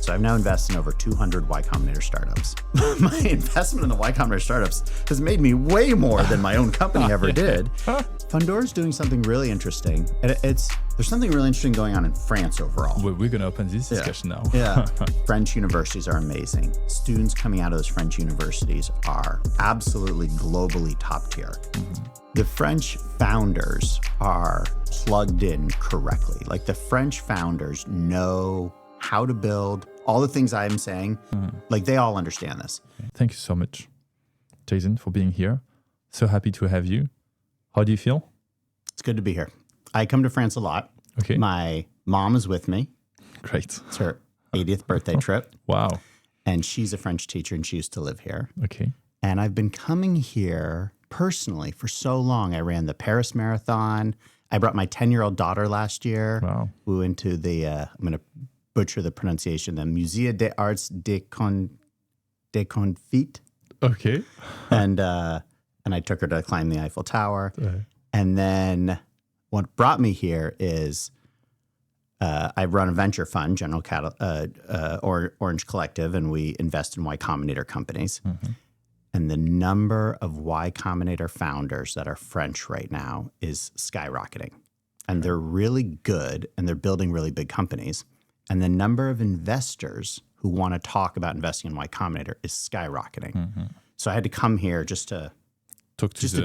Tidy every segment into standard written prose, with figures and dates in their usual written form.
So I've now invested in over 200 Y Combinator startups. My investment in the Y Combinator startups has made me way more than my own company ever did. Fundora is doing something really interesting. There's something really interesting going on in France overall. We're going to open this discussion now. Yeah. French universities are amazing. Students coming out of those French universities are absolutely globally top tier. The French founders are plugged in correctly. Like the French founders know how to build all the things I'm saying. Like they all understand this. Thank you so much, Jason, for being here. So happy to have you. How do you feel? It's good to be here. I come to France a lot. Okay. My mom is with me. Great. It's her 80th birthday trip. Wow. And she's a French teacher and she used to live here. Okay. And I've been coming here personally for so long. I ran the Paris Marathon. I brought my 10-year-old daughter last year. Wow. We went to the, I'm going to butcher the pronunciation, the Musée des Arts des Confit. Okay. And I took her to climb the Eiffel Tower. Right. And then what brought me here is I run a venture fund, Orange Collective, and we invest in Y Combinator companies. And the number of Y Combinator founders that are French right now is skyrocketing. And they're really good and they're building really big companies. And the number of investors who want to talk about investing in Y Combinator is skyrocketing. So I had to come here just to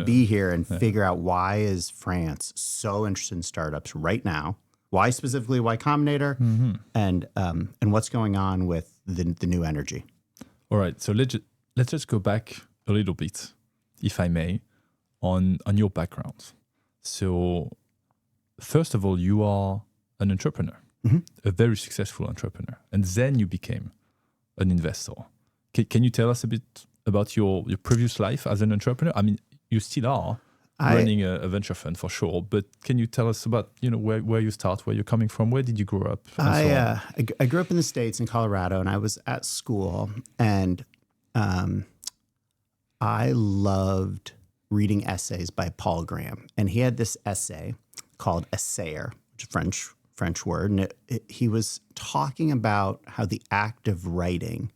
be here and figure out why is France so interested in startups right now? Why specifically Y Combinator? And what's going on with the new energy? All right. So let's just go back a little bit, if I may, on your background. So first of all, you are an entrepreneur, a very successful entrepreneur, and then you became an investor. Can you tell us a bit about your previous life as an entrepreneur? I mean, you still are running a venture fund for sure, but can you tell us about where you start, where you're coming from, where did you grow up? I grew up in the States in Colorado, and I was at school, and I loved reading essays by Paul Graham, and he had this essay called Essayer, which is a French word, and he was talking about how the act of writing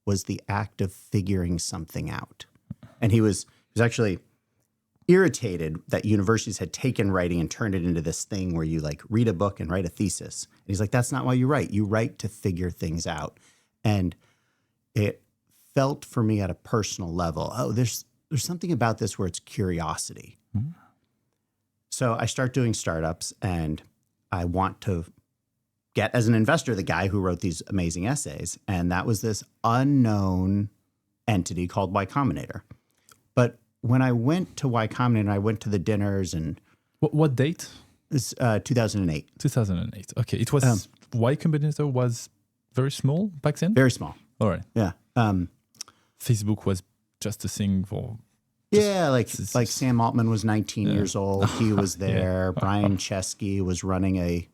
was the act of figuring something out. And he was actually irritated that universities had taken writing and turned it into this thing where you like read a book and write a thesis. And he's like, that's not why you write. You write to figure things out. And it felt for me at a personal level, there's something about this where it's curiosity. So I start doing startups and I want to get, as an investor, the guy who wrote these amazing essays. And that was this unknown entity called Y Combinator. But when I went to Y Combinator, I went to the dinners and... What date? It's 2008. 2008. Okay. It was... Y Combinator was very small back then? Very small. All right. Yeah. Facebook was just a thing for... like Sam Altman was 19 years old. He was there. Brian Chesky was running a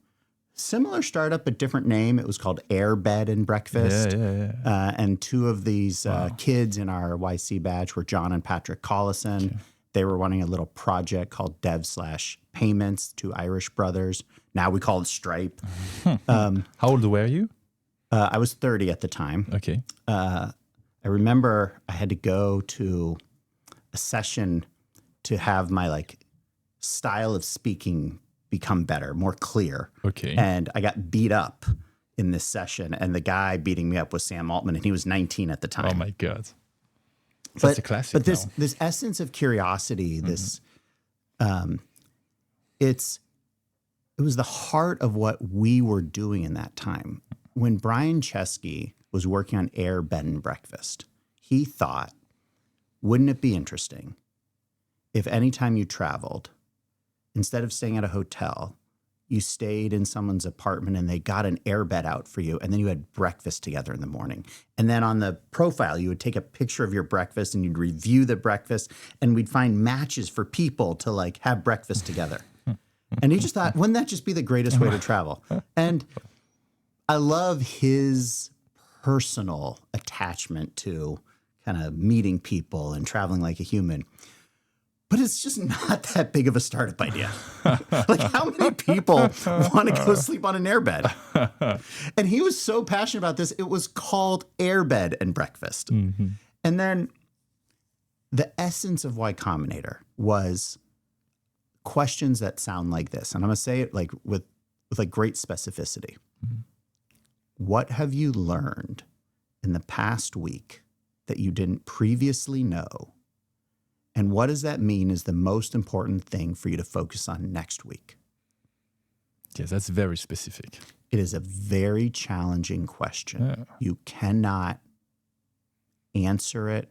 similar startup, but different name. It was called Air Bed and Breakfast. And two of these kids in our YC batch were John and Patrick Collison. Okay. They were running a little project called Dev/Payments, two Irish brothers. Now we call it Stripe. How old were you? I was 30 at the time. Okay. I remember I had to go to a session to have my style of speaking become better, more clear. Okay. And I got beat up in this session, and the guy beating me up was Sam Altman, and he was 19 at the time. Oh my God. That's a classic. But this essence of curiosity, it was the heart of what we were doing in that time. When Brian Chesky was working on Air Bed and Breakfast, he thought, wouldn't it be interesting if anytime you traveled, instead of staying at a hotel, you stayed in someone's apartment and they got an air bed out for you, and then you had breakfast together in the morning. And then on the profile, you would take a picture of your breakfast and you'd review the breakfast, and we'd find matches for people to have breakfast together. And he just thought, wouldn't that just be the greatest way to travel? And I love his personal attachment to kind of meeting people and traveling like a human. but it's just not that big of a startup idea. Like, how many people want to go sleep on an airbed? And he was so passionate about this, it was called Airbed and Breakfast. Mm-hmm. And then the essence of Y Combinator was questions that sound like this. And I'm going to say it like with like great specificity. Mm-hmm. What have you learned in the past week that you didn't previously know? And what does that mean is the most important thing for you to focus on next week? Yes, that's very specific. It is a very challenging question. Yeah. You cannot answer it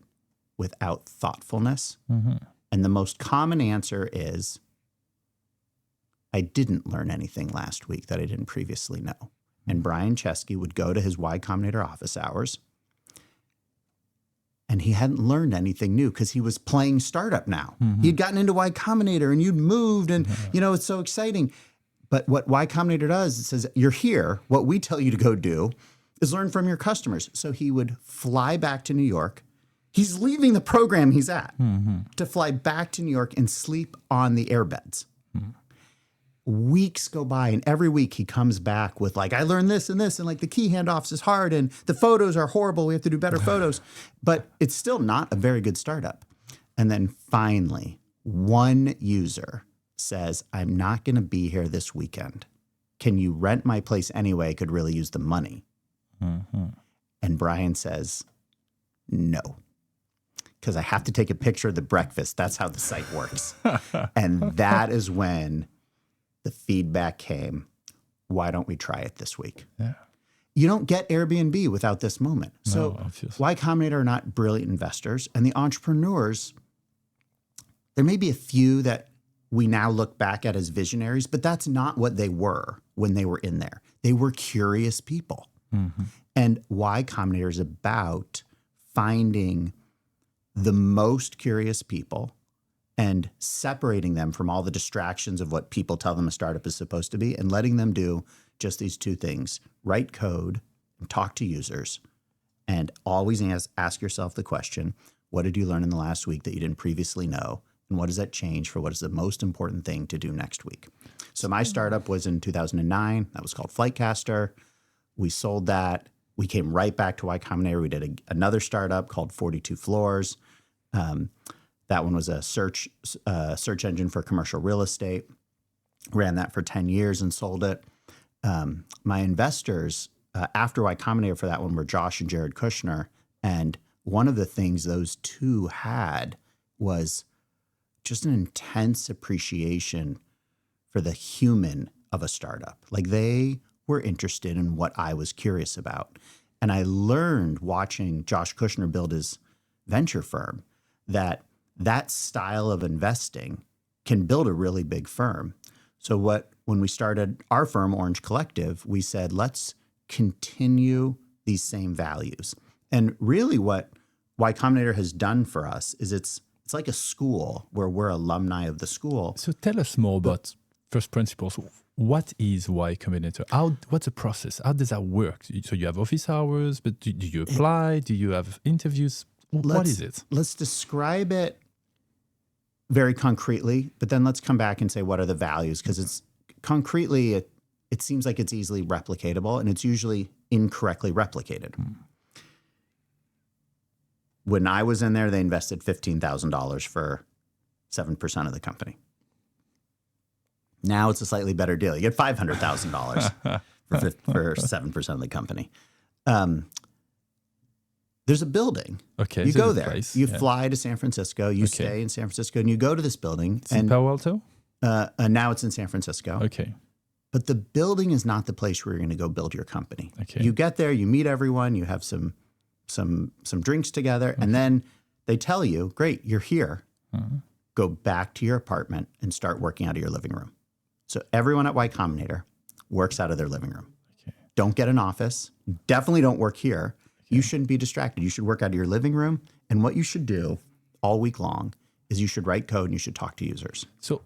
without thoughtfulness. Mm-hmm. And the most common answer is, I didn't learn anything last week that I didn't previously know. And Brian Chesky would go to his Y Combinator office hours, and he hadn't learned anything new because he was playing startup now. Mm-hmm. He had gotten into Y Combinator and you'd moved and, it's so exciting. But what Y Combinator does, it says, you're here. What we tell you to go do is learn from your customers. So he would fly back to New York. He's leaving the program he's at to fly back to New York and sleep on the airbeds. Mm-hmm. Weeks go by, and every week he comes back with like, I learned this and this, and like the key handoffs is hard, and the photos are horrible. We have to do better photos. But it's still not a very good startup. And then finally, one user says, I'm not going to be here this weekend. Can you rent my place anyway? I could really use the money. Mm-hmm. And Brian says, no. Because I have to take a picture of the breakfast. That's how the site works. And that is when the feedback came, why don't we try it this week? Yeah. You don't get Airbnb without this moment. So Y Combinator are not brilliant investors. And the entrepreneurs, there may be a few that we now look back at as visionaries, but that's not what they were when they were in there. They were curious people. Mm-hmm. And Y Combinator is about finding the most curious people and separating them from all the distractions of what people tell them a startup is supposed to be and letting them do just these two things: write code and talk to users. And always ask yourself the question, what did you learn in the last week that you didn't previously know? And what does that change for what is the most important thing to do next week? So my startup was in 2009. That was called Flightcaster. We sold that. We came right back to Y Combinator. We did another startup called 42 Floors. That one was a search engine for commercial real estate. Ran that for 10 years and sold it. My investors after Y Combinator for that one were Josh and Jared Kushner. And one of the things those two had was just an intense appreciation for the human of a startup. Like, they were interested in what I was curious about. And I learned watching Josh Kushner build his venture firm that style of investing can build a really big firm. So when we started our firm, Orange Collective, we said, let's continue these same values. And really what Y Combinator has done for us is it's like a school where we're alumni of the school. So tell us more about first principles. What is Y Combinator? What's the process? How does that work? So you have office hours, but do you apply? Do you have interviews? What is it? Let's describe it very concretely, but then let's come back and say, what are the values? Because it's concretely, it seems like it's easily replicatable, and it's usually incorrectly replicated. When I was in there, they invested $15,000 for 7% of the company. Now it's a slightly better deal. You get $500,000 for 7% of the company. There's a building. Okay, you go there. You fly to San Francisco. You stay in San Francisco, and you go to this building. It's in Palo Alto? Now it's in San Francisco. Okay. But the building is not the place where you're going to go build your company. Okay. You get there, you meet everyone, you have some drinks together, and then they tell you, great, you're here. Go back to your apartment and start working out of your living room. So everyone at Y Combinator works out of their living room. Okay. Don't get an office. Definitely don't work here. Okay. You shouldn't be distracted. You should work out of your living room. And what you should do all week long is you should write code and you should talk to users. So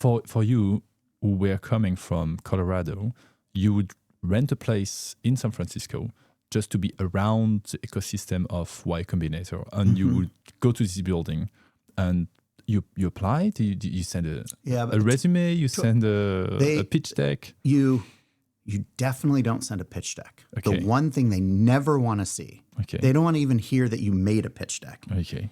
for you who were coming from Colorado, you would rent a place in San Francisco just to be around the ecosystem of Y Combinator. And you would go to this building and you apply? Do you send but a resume? You send a pitch deck? You definitely don't send a pitch deck. Okay. The one thing they never want to see, they don't want to even hear that you made a pitch deck. Okay.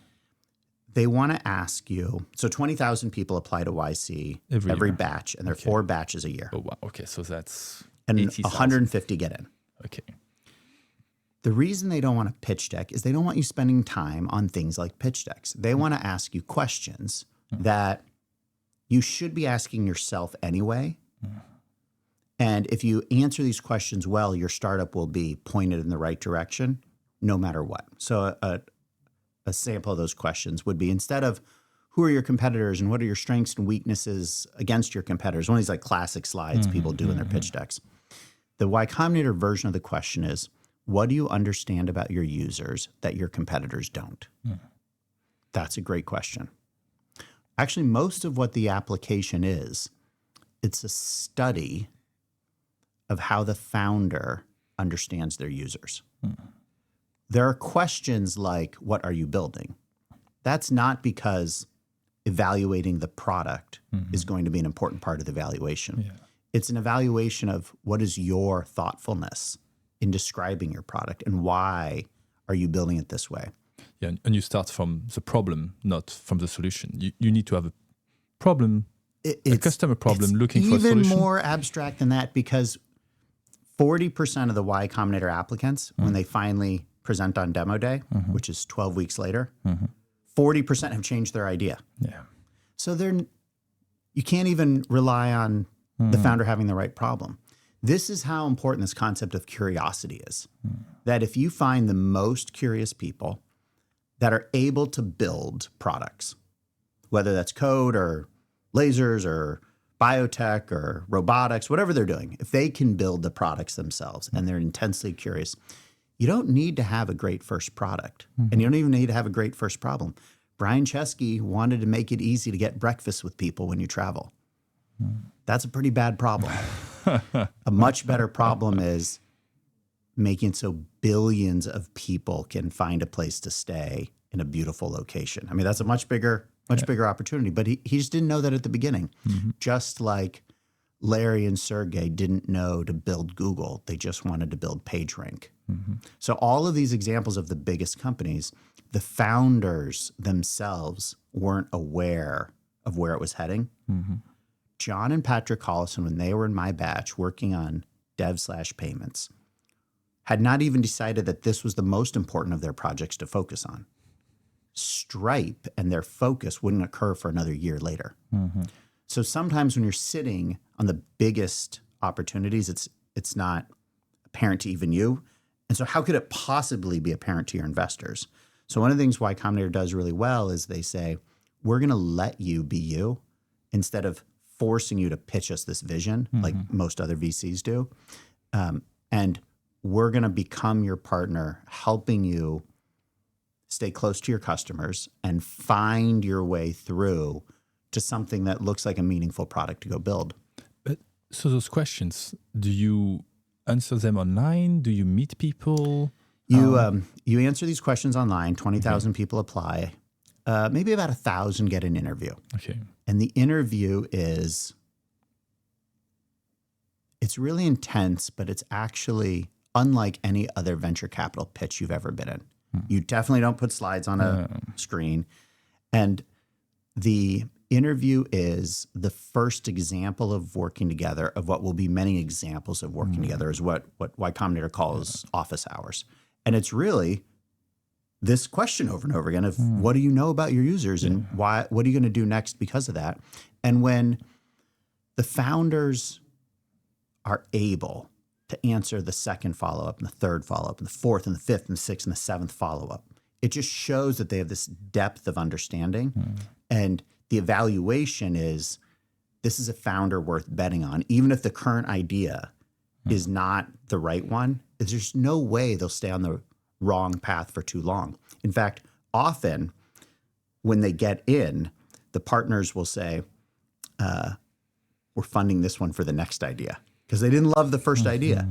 They want to ask you, so 20,000 people apply to YC every batch, and there are 4 batches a year. Oh, wow. Okay, so that's and 80,000. 150 get in. Okay. The reason they don't want a pitch deck is they don't want you spending time on things like pitch decks. They want to ask you questions that you should be asking yourself anyway. And if you answer these questions well, your startup will be pointed in the right direction no matter what. So a sample of those questions would be, instead of who are your competitors and what are your strengths and weaknesses against your competitors, one of these like classic slides people do in their pitch decks. The Y Combinator version of the question is, what do you understand about your users that your competitors don't? That's a great question. Actually, most of what the application is, it's a study of how the founder understands their users. There are questions like, what are you building? That's not because evaluating the product is going to be an important part of the evaluation. Yeah. It's an evaluation of what is your thoughtfulness in describing your product and why are you building it this way? Yeah, and you start from the problem, not from the solution. You need to have a problem, a customer problem looking for a solution. It's even more abstract than that, because 40% of the Y Combinator applicants, when they finally present on demo day, which is 12 weeks later, 40% have changed their idea. Yeah. So you can't even rely on the founder having the right problem. This is how important this concept of curiosity is. That if you find the most curious people that are able to build products, whether that's code or lasers or biotech or robotics, whatever they're doing, if they can build the products themselves and they're intensely curious, you don't need to have a great first product. And you don't even need to have a great first problem. Brian Chesky wanted to make it easy to get breakfast with people when you travel. That's a pretty bad problem. A much better problem is making it so billions of people can find a place to stay in a beautiful location. I mean, that's a much bigger opportunity, but he just didn't know that at the beginning. Just like Larry and Sergey didn't know to build Google, they just wanted to build PageRank. So all of these examples of the biggest companies, the founders themselves weren't aware of where it was heading. John and Patrick Collison, when they were in my batch working on dev/payments, had not even decided that this was the most important of their projects to focus on. Stripe and their focus wouldn't occur for another year later. So sometimes when you're sitting on the biggest opportunities, it's not apparent to even you. And so how could it possibly be apparent to your investors? So one of the things Y Combinator does really well is they say, we're going to let you be you instead of forcing you to pitch us this vision like most other VCs do. And we're going to become your partner, helping you stay close to your customers and find your way through to something that looks like a meaningful product to go build. So those questions, do you answer them online? Do you meet people? You answer these questions online. 20,000 people apply. Maybe about 1,000 get an interview. Okay. And the interview it's really intense, but it's actually unlike any other venture capital pitch you've ever been in. You definitely don't put slides on a screen. And the interview is the first example of working together of what will be many examples of working together, is what Y Combinator calls office hours. And it's really this question over and over again of what do you know about your users and what are you going to do next because of that? And when the founders are able to answer the second follow-up and the third follow-up and the fourth and the fifth and the sixth and the seventh follow-up, it just shows that they have this depth of understanding. And the evaluation is, this is a founder worth betting on, even if the current idea is not the right one. There's no way they'll stay on the wrong path for too long. In fact, often when they get in, the partners will say, we're funding this one for the next idea, because they didn't love the first idea.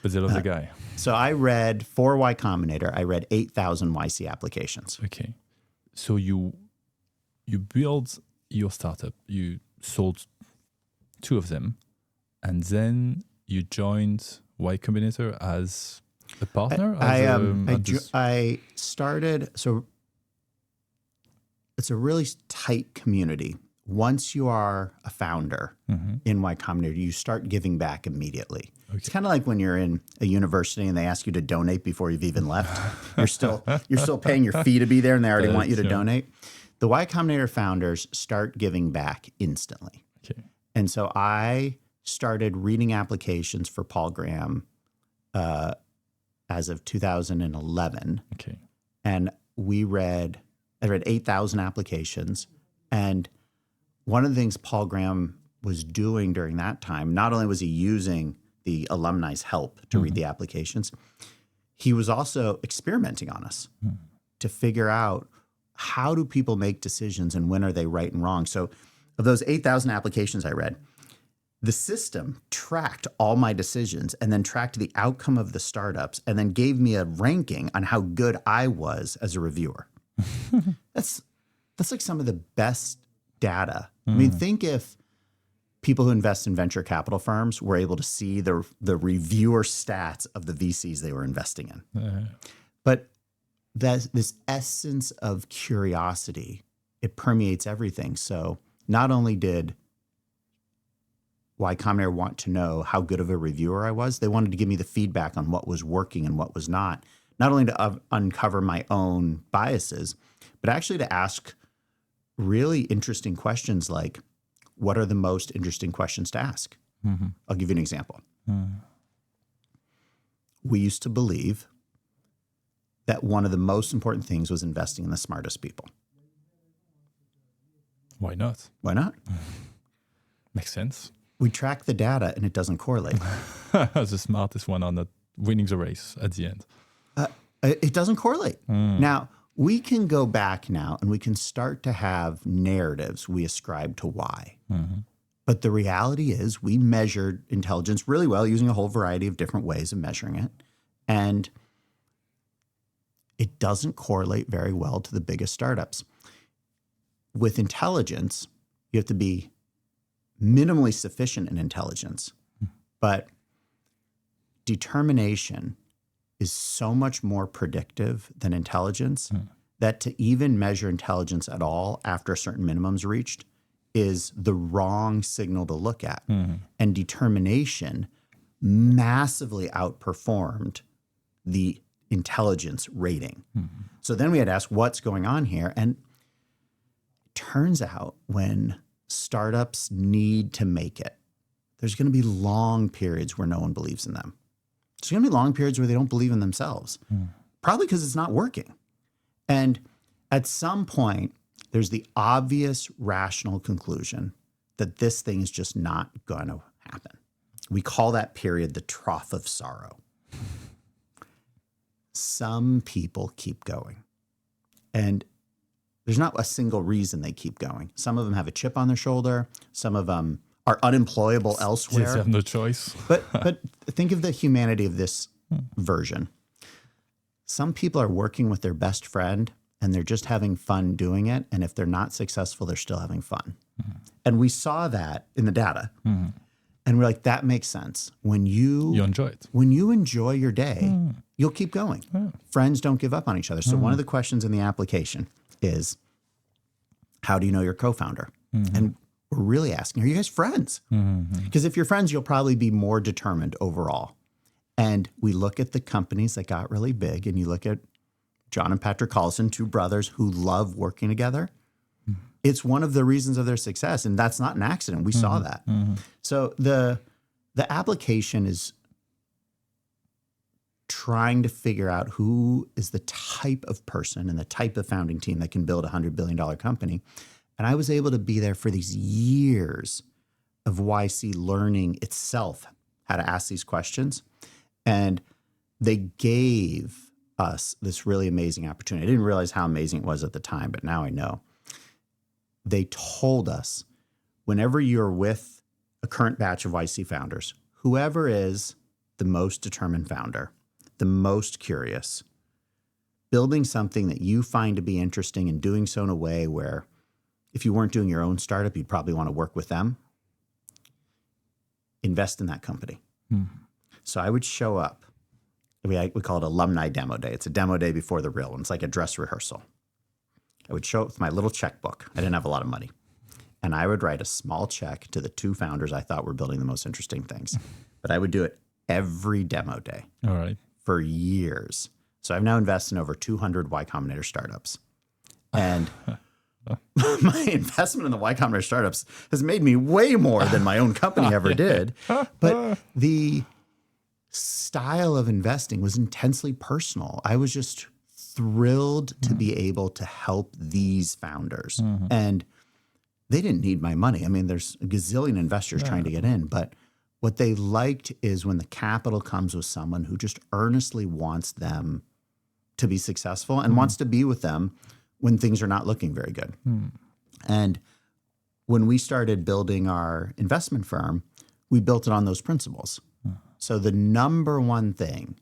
But they love the guy. So I read, for Y Combinator, I read 8,000 YC applications. Okay. So you you build your startup, you sold 2 of them, and then you joined Y Combinator as a partner? I started, so it's a really tight community. Once you are a founder in Y Combinator, you start giving back immediately. Okay. It's kind of like when you're in a university and they ask you to donate before you've even left. You're still paying your fee to be there, and they already want you to donate. The Y Combinator founders start giving back instantly. Okay. And so I started reading applications for Paul Graham as of 2011. Okay. And I read 8,000 applications. And one of the things Paul Graham was doing during that time, not only was he using the alumni's help to read the applications, he was also experimenting on us to figure out, how do people make decisions and when are they right and wrong? So of those 8,000 applications I read, the system tracked all my decisions and then tracked the outcome of the startups and then gave me a ranking on how good I was as a reviewer. That's like some of the best data. I mean, think if people who invest in venture capital firms were able to see the reviewer stats of the VCs they were investing in. But this essence of curiosity, it permeates everything. So not only did Y Combinator want to know how good of a reviewer I was, they wanted to give me the feedback on what was working and what was not only to uncover my own biases, but actually to ask really interesting questions like, what are the most interesting questions to ask? I'll give you an example. We used to believe that one of the most important things was investing in the smartest people. Why not? Why not? Makes sense. We track the data and it doesn't correlate. As the smartest one on the winning the race at the end. It doesn't correlate. Now, we can go back now and we can start to have narratives we ascribe to why. But the reality is we measured intelligence really well using a whole variety of different ways of measuring it. And it doesn't correlate very well to the biggest startups. With intelligence, you have to be minimally sufficient in intelligence, but determination is so much more predictive than intelligence that to even measure intelligence at all after a certain minimum's reached is the wrong signal to look at. And determination massively outperformed the intelligence rating. So then we had to ask, what's going on here? And it turns out when startups need to make it, there's going to be long periods where no one believes in them. There's going to be long periods where they don't believe in themselves, probably because it's not working. And at some point, there's the obvious rational conclusion that this thing is just not going to happen. We call that period the trough of sorrow. Some people keep going. And there's not a single reason they keep going. Some of them have a chip on their shoulder. Some of them are unemployable elsewhere. They have no choice. But think of the humanity of this version. Some people are working with their best friend and they're just having fun doing it. And if they're not successful, they're still having fun. And we saw that in the data. And we're like, that makes sense. When you enjoy it. When you enjoy your day, you'll keep going. Friends don't give up on each other. So one of the questions in the application is, how do you know your co-founder? And we're really asking, are you guys friends? Because if you're friends, you'll probably be more determined overall. And we look at the companies that got really big, and you look at John and Patrick Collison, 2 brothers who love working together. It's one of the reasons of their success, and that's not an accident. We saw that. So the application is trying to figure out who is the type of person and the type of founding team that can build a $100 billion company. And I was able to be there for these years of YC learning itself how to ask these questions. And they gave us this really amazing opportunity. I didn't realize how amazing it was at the time, but now I know. They told us, whenever you're with a current batch of YC founders, whoever is the most determined founder, the most curious, building something that you find to be interesting and doing so in a way where if you weren't doing your own startup, you'd probably want to work with them. Invest in that company. So I would show up. We call it alumni demo day. It's a demo day before the real one. It's like a dress rehearsal. I would show up with my little checkbook. I didn't have a lot of money. And I would write a small check to the 2 founders I thought were building the most interesting things. But I would do it every demo day. All right. For years. So I've now invested in over 200 Y Combinator startups. And my investment in the Y Combinator startups has made me way more than my own company ever did. But the style of investing was intensely personal. I was just thrilled to be able to help these founders. And they didn't need my money. I mean, there's a gazillion investors trying to get in, but what they liked is when the capital comes with someone who just earnestly wants them to be successful and wants to be with them when things are not looking very good. And when we started building our investment firm, we built it on those principles. So the number one thing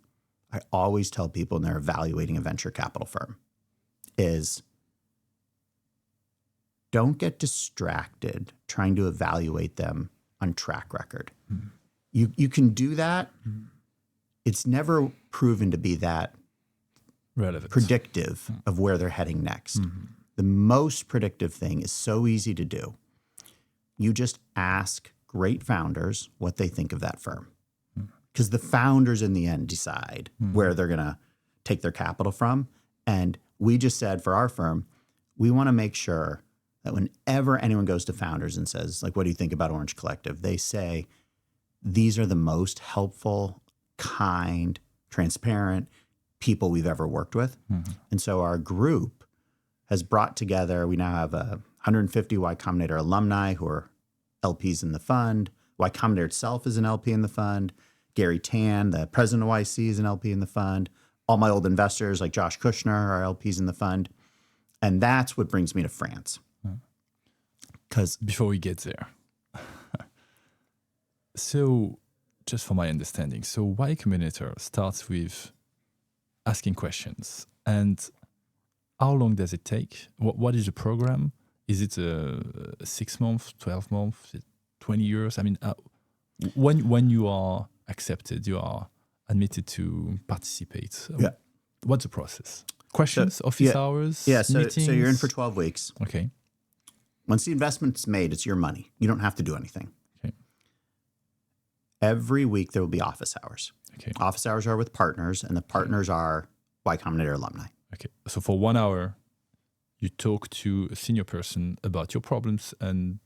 I always tell people when they're evaluating a venture capital firm is don't get distracted trying to evaluate them on track record. You can do that. It's never proven to be that relevant, predictive of where they're heading next. The most predictive thing is so easy to do. You just ask great founders what they think of that firm. Because the founders in the end decide where they're going to take their capital from. And we just said for our firm, we want to make sure that whenever anyone goes to founders and says, like, what do you think about Orange Collective? They say, these are the most helpful, kind, transparent people we've ever worked with. And so our group has brought together, we now have 150 Y Combinator alumni who are LPs in the fund. Y Combinator itself is an LP in the fund. Gary Tan, the president of YC, is an LP in the fund. All my old investors like Josh Kushner are LPs in the fund. And that's what brings me to France. Because before we get there, so just for my understanding, so Y Combinator starts with asking questions. And how long does it take? What is the program? Is it a 6 months, 12 months, 20 years? I mean, when you are accepted, you are admitted to participate. What's the process? Questions, office hours, meetings? So you're in for 12 weeks. Okay. Once the investment's made, it's your money. You don't have to do anything. Okay. Every week there will be office hours. Okay. Office hours are with partners, and the partners are Y Combinator alumni. Okay. So for 1 hour, you talk to a senior person about your problems, and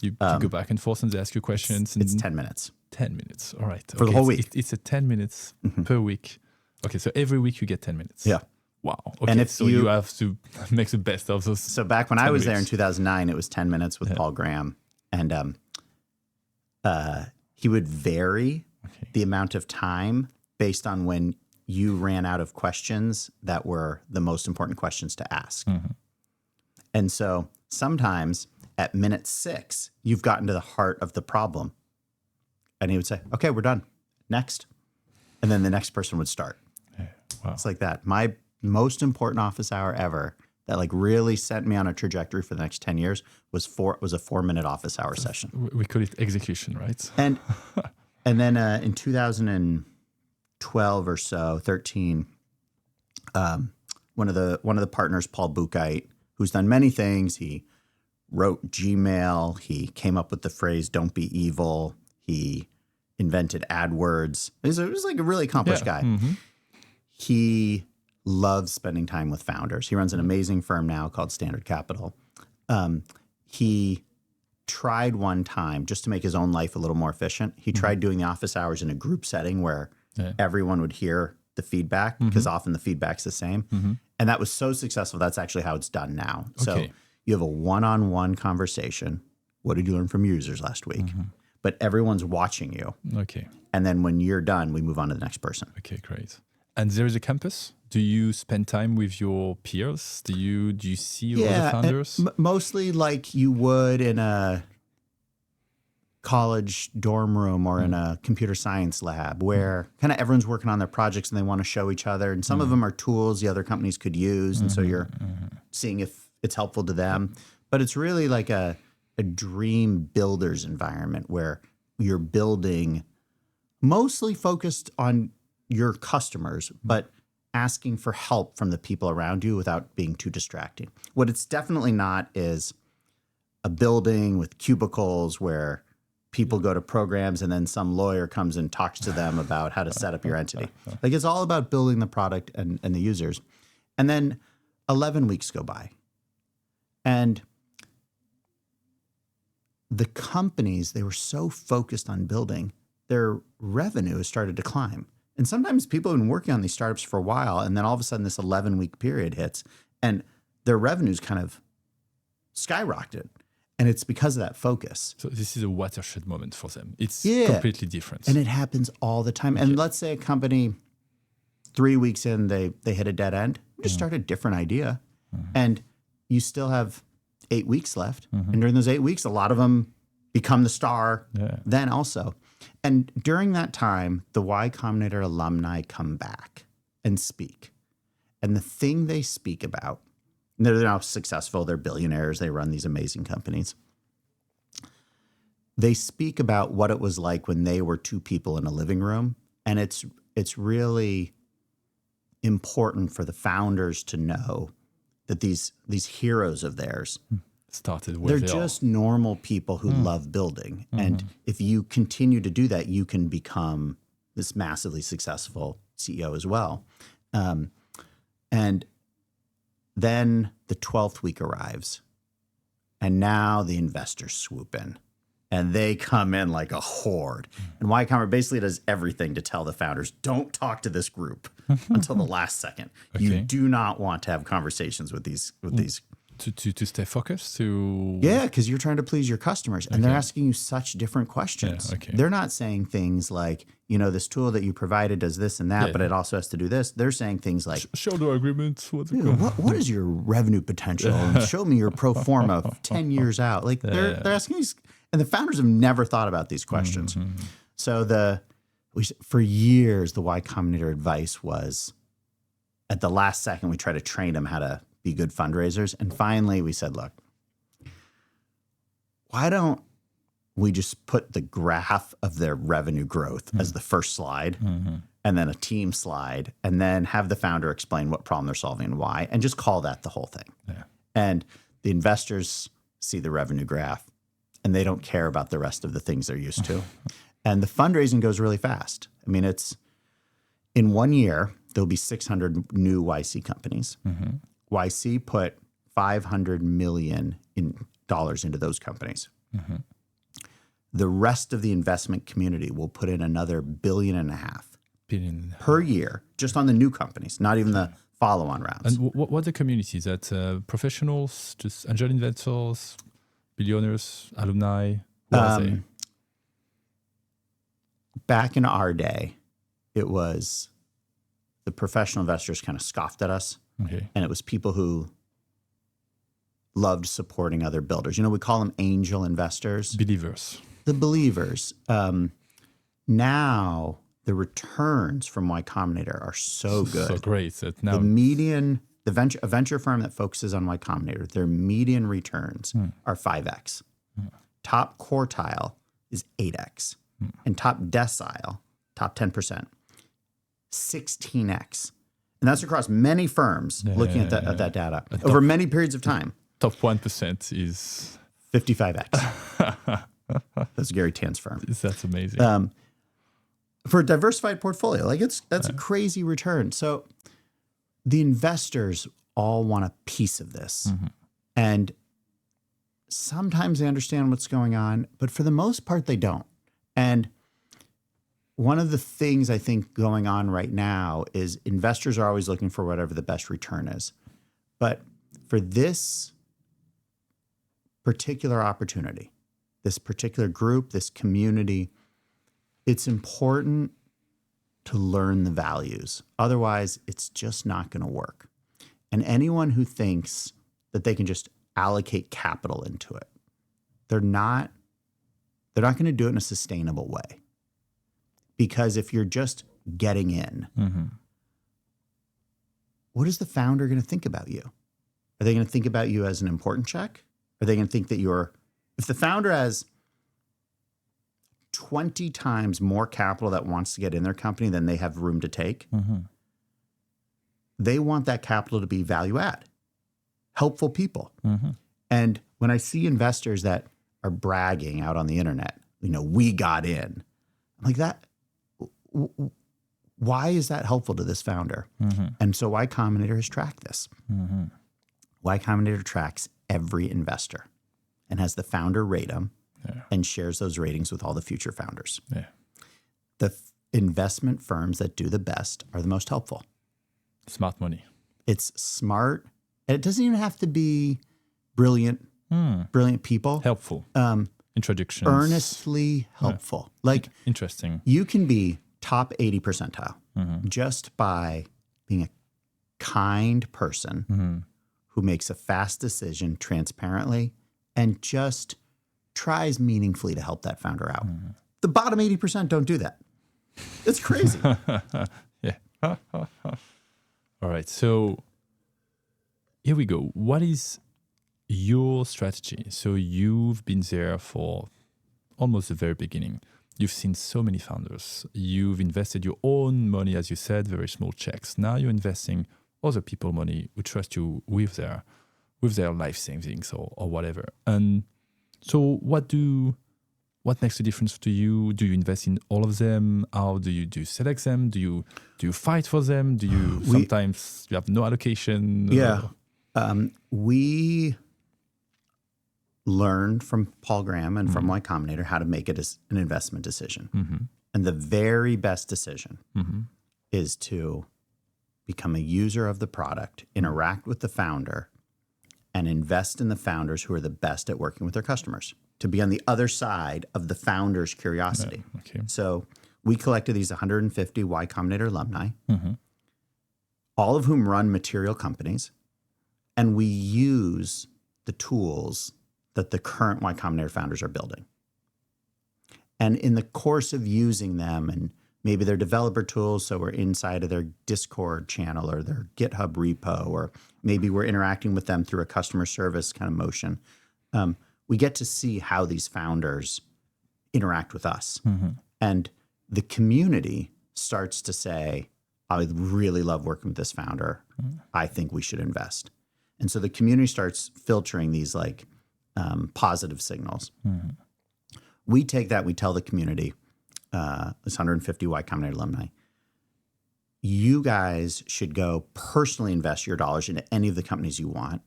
you go back and forth and they ask you questions. It's 10 minutes. 10 minutes. All right. For the whole week. It's a 10 minutes per week. Okay. So every week you get 10 minutes. Yeah. Wow. Okay. And if so you have to make the best of those. So back when I was there in 2009, it was 10 minutes with Paul Graham. And he would vary the amount of time based on when you ran out of questions that were the most important questions to ask. And so sometimes at minute 6, you've gotten to the heart of the problem. And he would say, okay, we're done. Next. And then the next person would start. Wow. It's like that. My most important office hour ever that like really set me on a trajectory for the next 10 years was a 4-minute office hour session. We call it execution, right? And then in 2012 or so, 13, one of the partners, Paul Buchheit, who's done many things. He wrote Gmail. He came up with the phrase "Don't be evil." He invented AdWords. He was like a really accomplished guy. He loves spending time with founders. He runs an amazing firm now called Standard Capital. He tried one time just to make his own life a little more efficient. He tried doing the office hours in a group setting where everyone would hear the feedback because often the feedback's the same. And that was so successful. That's actually how it's done now. So you have a one-on-one conversation. What did you learn from users last week? But everyone's watching you. Okay. And then when you're done, we move on to the next person. Okay, great. And there is a campus? Do you spend time with your peers? Do you see other founders? Mostly like you would in a college dorm room or in a computer science lab where kind of everyone's working on their projects and they want to show each other. And some of them are tools the other companies could use. And so you're seeing if it's helpful to them. but it's really like a dream builder's environment where you're building mostly focused on your customers, but asking for help from the people around you without being too distracting. What it's definitely not is a building with cubicles where people go to programs and then some lawyer comes and talks to them about how to set up your entity. Like, it's all about building the product and the users. And then 11 weeks go by. And the companies, they were so focused on building, their revenue has started to climb. And sometimes people have been working on these startups for a while, and then all of a sudden this 11-week period hits, and their revenues kind of skyrocketed. And it's because of that focus. So this is a watershed moment for them. It's completely different. And it happens all the time. And let's say a company, 3 weeks in, they hit a dead end, just start a different idea. And you still have 8 weeks left. And during those 8 weeks, a lot of them become the star then also. And during that time, the Y Combinator alumni come back and speak. And the thing they speak about, they're now successful, they're billionaires, they run these amazing companies. They speak about what it was like when they were two people in a living room. And it's really important for the founders to know that these heroes of theirs started where they're just normal people who love building. And if you continue to do that, you can become this massively successful CEO as well. And then the 12th week arrives, and now the investors swoop in, and they come in like a horde. And Y Combinator basically does everything to tell the founders, don't talk to this group until the last second. You do not want to have conversations with these. To stay focused? Yeah, because you're trying to please your customers, and they're asking you such different questions. They're not saying things like, this tool that you provided does this and that, but it also has to do this. They're saying things like, shareholder agreements. What is your revenue potential? And show me your pro forma 10 years out. Like they're asking these, and the founders have never thought about these questions. So for years, the Y Combinator advice was, at the last second, we try to train them how to be good fundraisers. And finally we said, look, why don't we just put the graph of their revenue growth as the first slide, and then a team slide, and then have the founder explain what problem they're solving and why, and just call that the whole thing. And the investors see the revenue graph, and they don't care about the rest of the things they're used to. And the fundraising goes really fast. I mean, it's in 1 year, there'll be 600 new YC companies. YC put $500 million into those companies. The rest of the investment community will put in another $1.5 billion per year, just on the new companies, not even the follow-on rounds. And what the community is that? Professionals, just angel investors, billionaires, alumni? What are they? Back in our day, it was the professional investors kind of scoffed at us. And it was people who loved supporting other builders. We call them angel investors. Believers. The believers. Now, the returns from Y Combinator are so good. So great. That now a venture firm that focuses on Y Combinator, their median returns are 5x. Top quartile is 8x. And top decile, top 10%, 16x. And that's across many firms looking at that data over many periods of time. Top 1% is 55x. That's Gary Tan's firm. That's amazing. For a diversified portfolio, that's a crazy return. So the investors all want a piece of this. And sometimes they understand what's going on, but for the most part, they don't. And one of the things I think going on right now is investors are always looking for whatever the best return is. But for this particular opportunity, this particular group, this community, it's important to learn the values. Otherwise, it's just not going to work. And anyone who thinks that they can just allocate capital into it, they're not going to do it in a sustainable way. Because if you're just getting in, what is the founder going to think about you? Are they going to think about you as an important check? Are they going to think that if the founder has 20 times more capital that wants to get in their company than they have room to take, they want that capital to be value add, helpful people. And when I see investors that are bragging out on the internet, we got in, I'm like, that, why is that helpful to this founder? And so Y Combinator has tracked this. Y Combinator tracks every investor and has the founder rate them and shares those ratings with all the future founders. The investment firms that do the best are the most helpful. Smart money. It's smart. And it doesn't even have to be brilliant people. Helpful. Introductions. Earnestly helpful. Like, interesting. You can be top 80 percentile just by being a kind person who makes a fast decision transparently and just tries meaningfully to help that founder out. The bottom 80% don't do that. It's crazy. All right. So here we go. What is your strategy? So you've been there for almost the very beginning. You've seen so many founders. You've invested your own money, as you said, very small checks. Now you're investing other people's money who trust you with their life savings or whatever. And so what makes the difference to you? Do you invest in all of them? How do you select them? Do you fight for them? Do you sometimes you have no allocation? Yeah. We learned from Paul Graham and from Y Combinator how to make it an investment decision. And the very best decision is to become a user of the product, interact with the founder, and invest in the founders who are the best at working with their customers, to be on the other side of the founder's curiosity. So we collected these 150 Y Combinator alumni, all of whom run material companies, and we use the tools that the current Y Combinator founders are building. And in the course of using them, and maybe they're developer tools, so we're inside of their Discord channel or their GitHub repo, or maybe we're interacting with them through a customer service kind of motion. We get to see how these founders interact with us. And the community starts to say, I really love working with this founder. I think we should invest. And so the community starts filtering these positive signals. We take that, we tell the community, this 150 Y Combinator alumni, you guys should go personally invest your dollars into any of the companies you want.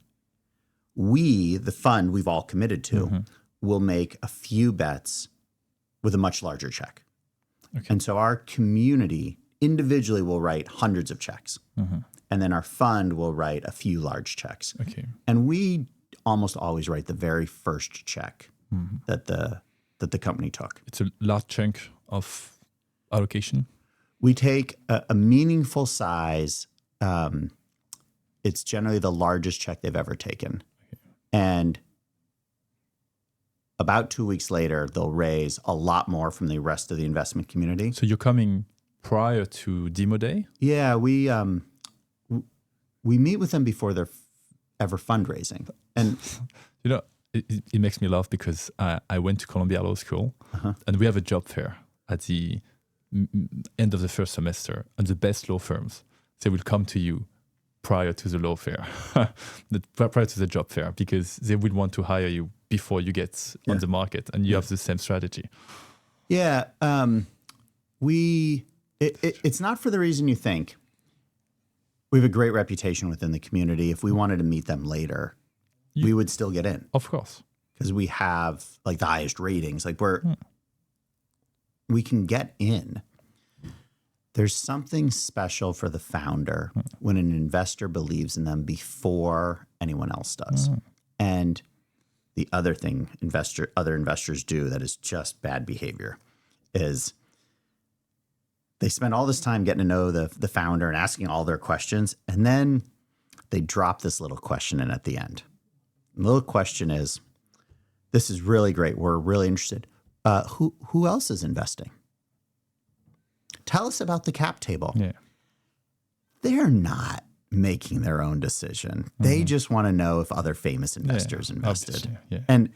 We, the fund we've all committed to, will make a few bets with a much larger check. And so our community individually will write hundreds of checks. And then our fund will write a few large checks. And we almost always write the very first check that the company took. It's a large chunk of allocation? We take a meaningful size. It's generally the largest check they've ever taken. And about 2 weeks later, they'll raise a lot more from the rest of the investment community. So you're coming prior to Demo Day? Yeah, we meet with them before they're ever fundraising. And it makes me laugh because I went to Columbia Law School and we have a job fair at the end of the first semester, and the best law firms, they will come to you prior to the law fair, prior to the job fair, because they would want to hire you before you get on the market, and you have the same strategy. Yeah. It's not for the reason you think. We have a great reputation within the community. If we wanted to meet them later, we would still get in. Of course. Because we have the highest ratings. We can get in. There's something special for the founder when an investor believes in them before anyone else does. And the other thing other investors do that is just bad behavior is they spend all this time getting to know the founder and asking all their questions, and then they drop this little question in at the end. The little question is, this is really great. We're really interested. Who else is investing? Tell us about the cap table. Yeah. They're not making their own decision. They just want to know if other famous investors invested. Yeah. And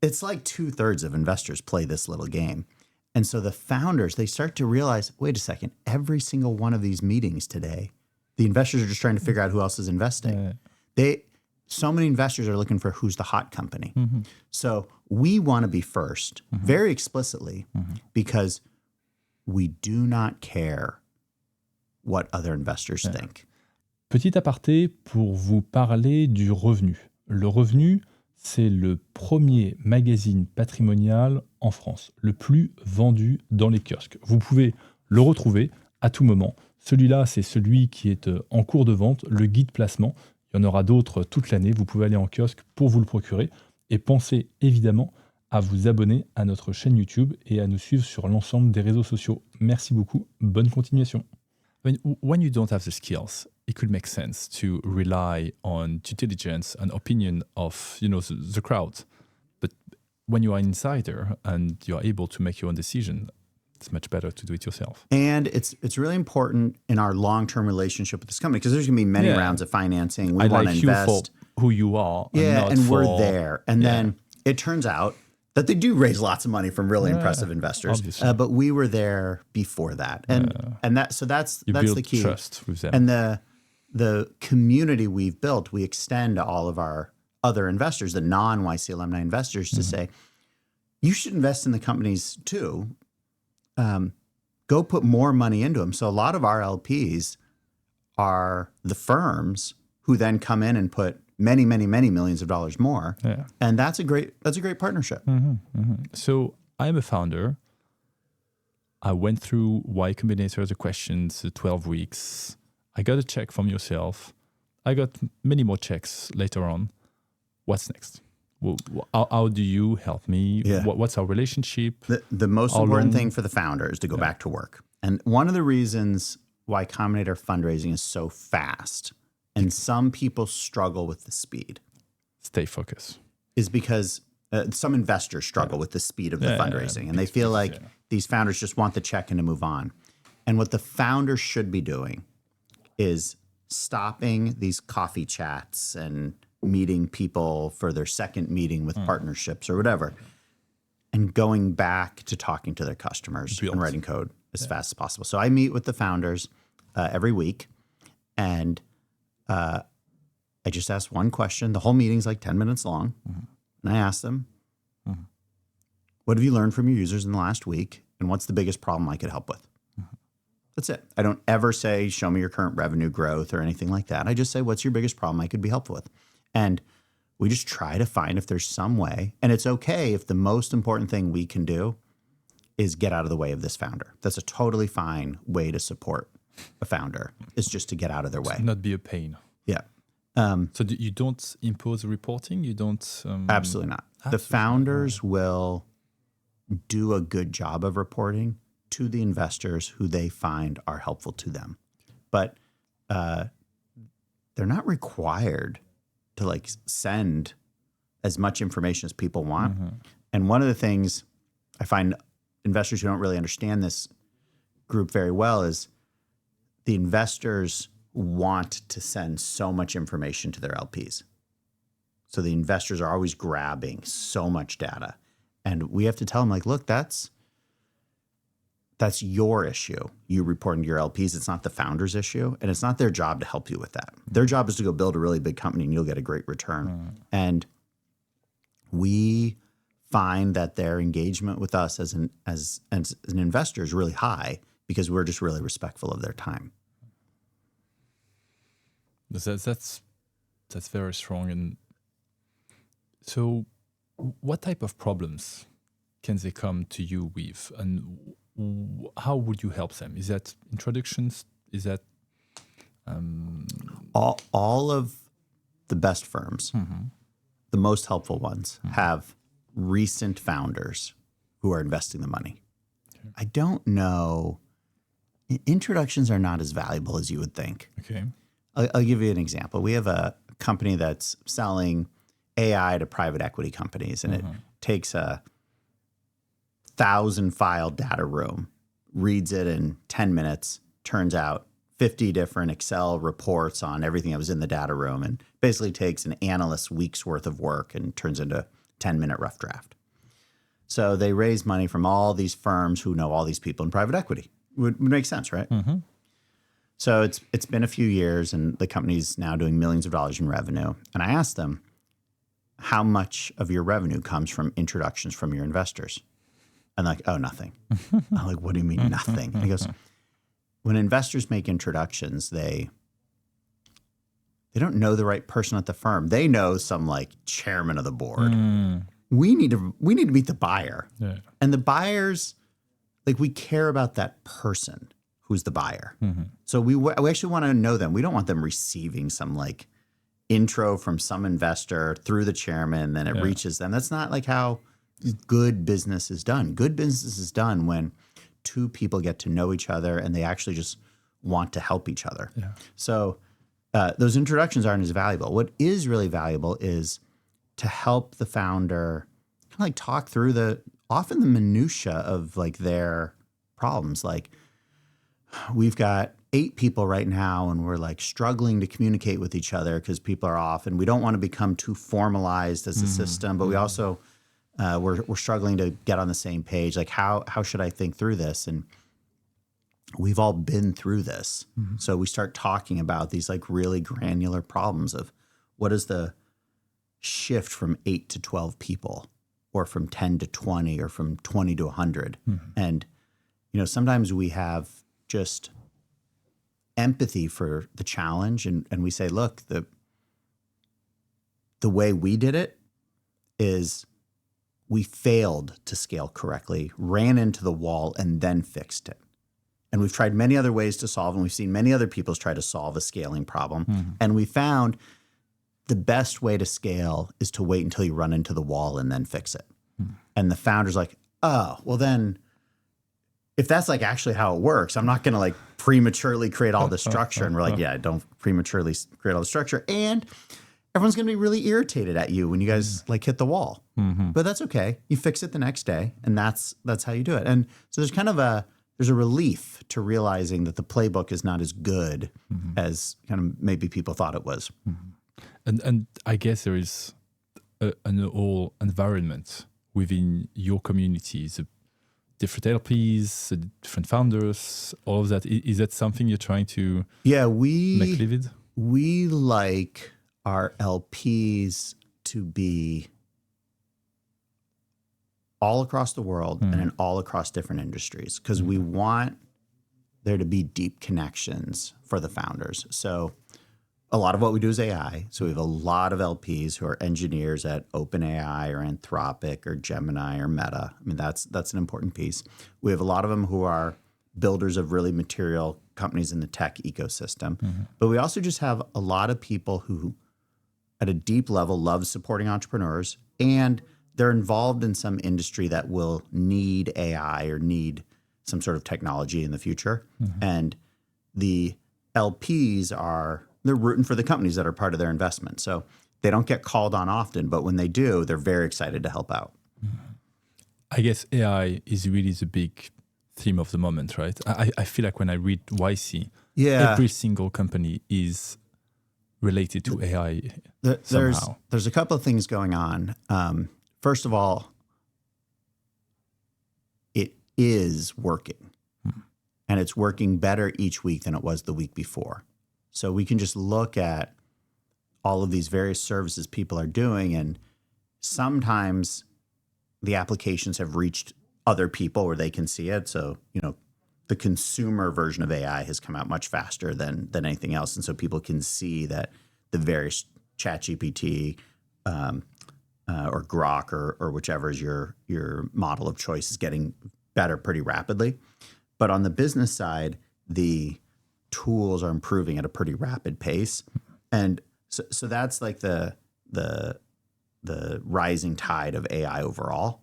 it's like 2/3 of investors play this little game. And so the founders, they start to realize, wait a second, every single one of these meetings today, the investors are just trying to figure out who else is investing. So many investors are looking for who's the hot company. So we want to be first, very explicitly, because we do not care what other investors think. Petit aparté pour vous parler du Revenu. Le Revenu, c'est le premier magazine patrimonial en France, le plus vendu dans les kiosques. Vous pouvez le retrouver à tout moment. Celui-là, c'est celui qui est en cours de vente, le guide placement. Il y en aura d'autres toute l'année. Vous pouvez aller en kiosque pour vous le procurer. Et pensez évidemment à vous abonner à notre chaîne YouTube et à nous suivre sur l'ensemble des réseaux sociaux. Merci beaucoup. Bonne continuation. When you don't have the skills, it could make sense to rely on due diligence and opinion of the crowd. But when you are an insider and you are able to make your own decision, it's much better to do it yourself. And it's really important in our long-term relationship with this company because there's going to be many rounds of financing. We want to invest. You for who you are. And we're there. And then it turns out that they do raise lots of money from really impressive investors. But we were there before that. And that's the key. Trust with them. And the community we've built, we extend to all of our other investors, the non-YC alumni investors, to say, you should invest in the companies too. Go put more money into them. So a lot of our LPs are the firms who then come in and put many, many, many millions of dollars more. Yeah. And that's a great partnership. So I'm a founder. I went through Y Combinator, the questions, the 12 weeks. I got a check from yourself. I got many more checks later on. What's next? How do you help me? Yeah. What's our relationship? The most important thing for the founder is to go back to work. And one of the reasons why Combinator fundraising is so fast, and some people struggle with the speed. Stay focused. Is because some investors struggle with the speed of the fundraising. And they feel like these founders just want the check and to move on. And what the founders should be doing is stopping these coffee chats and meeting people for their second meeting with partnerships or whatever, and going back to talking to their customers and writing code as fast as possible. So I meet with the founders every week, and I just ask one question. The whole meeting's like 10 minutes long. And I ask them, what have you learned from your users in the last week? And what's the biggest problem I could help with? That's it. I don't ever say, show me your current revenue growth or anything like that. I just say, what's your biggest problem I could be helpful with? And we just try to find if there's some way. And it's okay if the most important thing we can do is get out of the way of this founder. That's a totally fine way to support a founder, is just to get out of their way. Not be a pain. Yeah. So you don't impose reporting? You don't? Absolutely not. The founders will do a good job of reporting to the investors who they find are helpful to them. But they're not required to send as much information as people want. And one of the things I find investors who don't really understand this group very well is the investors want to send so much information to their LPs. So the investors are always grabbing so much data. And we have to tell them, look, that's your issue. You reporting to your LPs. It's not the founder's issue. And it's not their job to help you with that. Their job is to go build a really big company and you'll get a great return. And we find that their engagement with us as an investor is really high because we're just really respectful of their time. That's very strong. And so what type of problems can they come to you with? And how would you help them? Is that introductions? Is that all of the best firms, the most helpful ones, have recent founders who are investing the money. Okay. I don't know. Introductions are not as valuable as you would think. Okay. I'll give you an example. We have a company that's selling AI to private equity companies, and it takes a 1,000-file data room, reads it in 10 minutes, turns out 50 different Excel reports on everything that was in the data room, and basically takes an analyst's week's worth of work and turns into a 10-minute rough draft. So they raise money from all these firms who know all these people in private equity. Would make sense, right? Mm-hmm. So it's been a few years, and the company's now doing millions of dollars in revenue. And I asked them, how much of your revenue comes from introductions from your investors? And they're like, oh, nothing. I'm like, what do you mean nothing? And he goes, when investors make introductions, they don't know the right person at the firm. They know some like chairman of the board. We need to meet the buyer. Yeah. And the buyers, like, we care about that person who's the buyer. Mm-hmm. So we actually want to know them. We don't want them receiving some like intro from some investor through the chairman, then it reaches them. That's not like how good business is done. Good business is done when two people get to know each other and they actually just want to help each other. Yeah. So those introductions aren't as valuable. What is really valuable is to help the founder kind of like talk through often the minutia of like their problems. Like, we've got 8 people right now and we're like struggling to communicate with each other because people are off, and we don't want to become too formalized as a system, but we also we're struggling to get on the same page. Like, how should I think through this? And we've all been through this. Mm-hmm. So we start talking about these like really granular problems of what is the shift from 8 to 12 people, or from 10 to 20, or from 20 to 100. Mm-hmm. And, sometimes we have just empathy for the challenge. And we say, look, the way we did it is we failed to scale correctly, ran into the wall, and then fixed it. And we've tried many other ways to solve, and we've seen many other people try to solve a scaling problem. Mm-hmm. And we found the best way to scale is to wait until you run into the wall and then fix it. Mm-hmm. And the founder's like, oh, well then, if that's like actually how it works, I'm not going to like prematurely create all the structure. And we're like, yeah, don't prematurely create all the structure. And everyone's going to be really irritated at you when you guys like hit the wall. Mm-hmm. But that's okay. You fix it the next day, and that's how you do it. And so there's kind of there's a relief to realizing that the playbook is not as good as kind of maybe people thought it was. Mm-hmm. And I guess there is an whole environment within your communities, different LPs, different founders, all of that. Is that something you're trying to make livid? We like our LPs to be all across the world and in all across different industries, because we want there to be deep connections for the founders. So a lot of what we do is AI. So we have a lot of LPs who are engineers at OpenAI or Anthropic or Gemini or Meta. I mean, that's an important piece. We have a lot of them who are builders of really material companies in the tech ecosystem. Mm-hmm. But we also just have a lot of people who, at a deep level, love supporting entrepreneurs, and they're involved in some industry that will need AI or need some sort of technology in the future. Mm-hmm. And the LPs they're rooting for the companies that are part of their investment. So they don't get called on often, but when they do, they're very excited to help out. I guess AI is really the big theme of the moment, right? I feel like when I read YC, every single company is related to AI somehow. There's a couple of things going on. First of all, it is working. And it's working better each week than it was the week before. So we can just look at all of these various services people are doing, and sometimes the applications have reached other people where they can see it. So, the consumer version of AI has come out much faster than anything else. And so people can see that the various ChatGPT or Grok or whichever is your model of choice is getting better pretty rapidly. But on the business side, the tools are improving at a pretty rapid pace. And so that's like the rising tide of AI overall.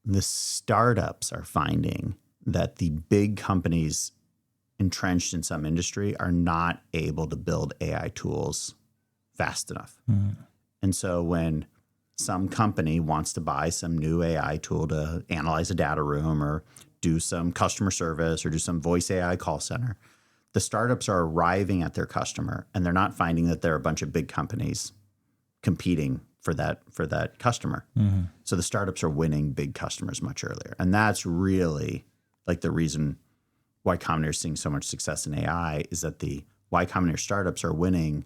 The startups are finding that the big companies entrenched in some industry are not able to build AI tools fast enough. Mm-hmm. And so when some company wants to buy some new AI tool to analyze a data room or do some customer service or do some voice AI call center. The startups are arriving at their customer and they're not finding that there are a bunch of big companies competing for that customer. So the startups are winning big customers much earlier. And that's really like the reason why Combinator is seeing so much success in AI is that the Y Combinator startups are winning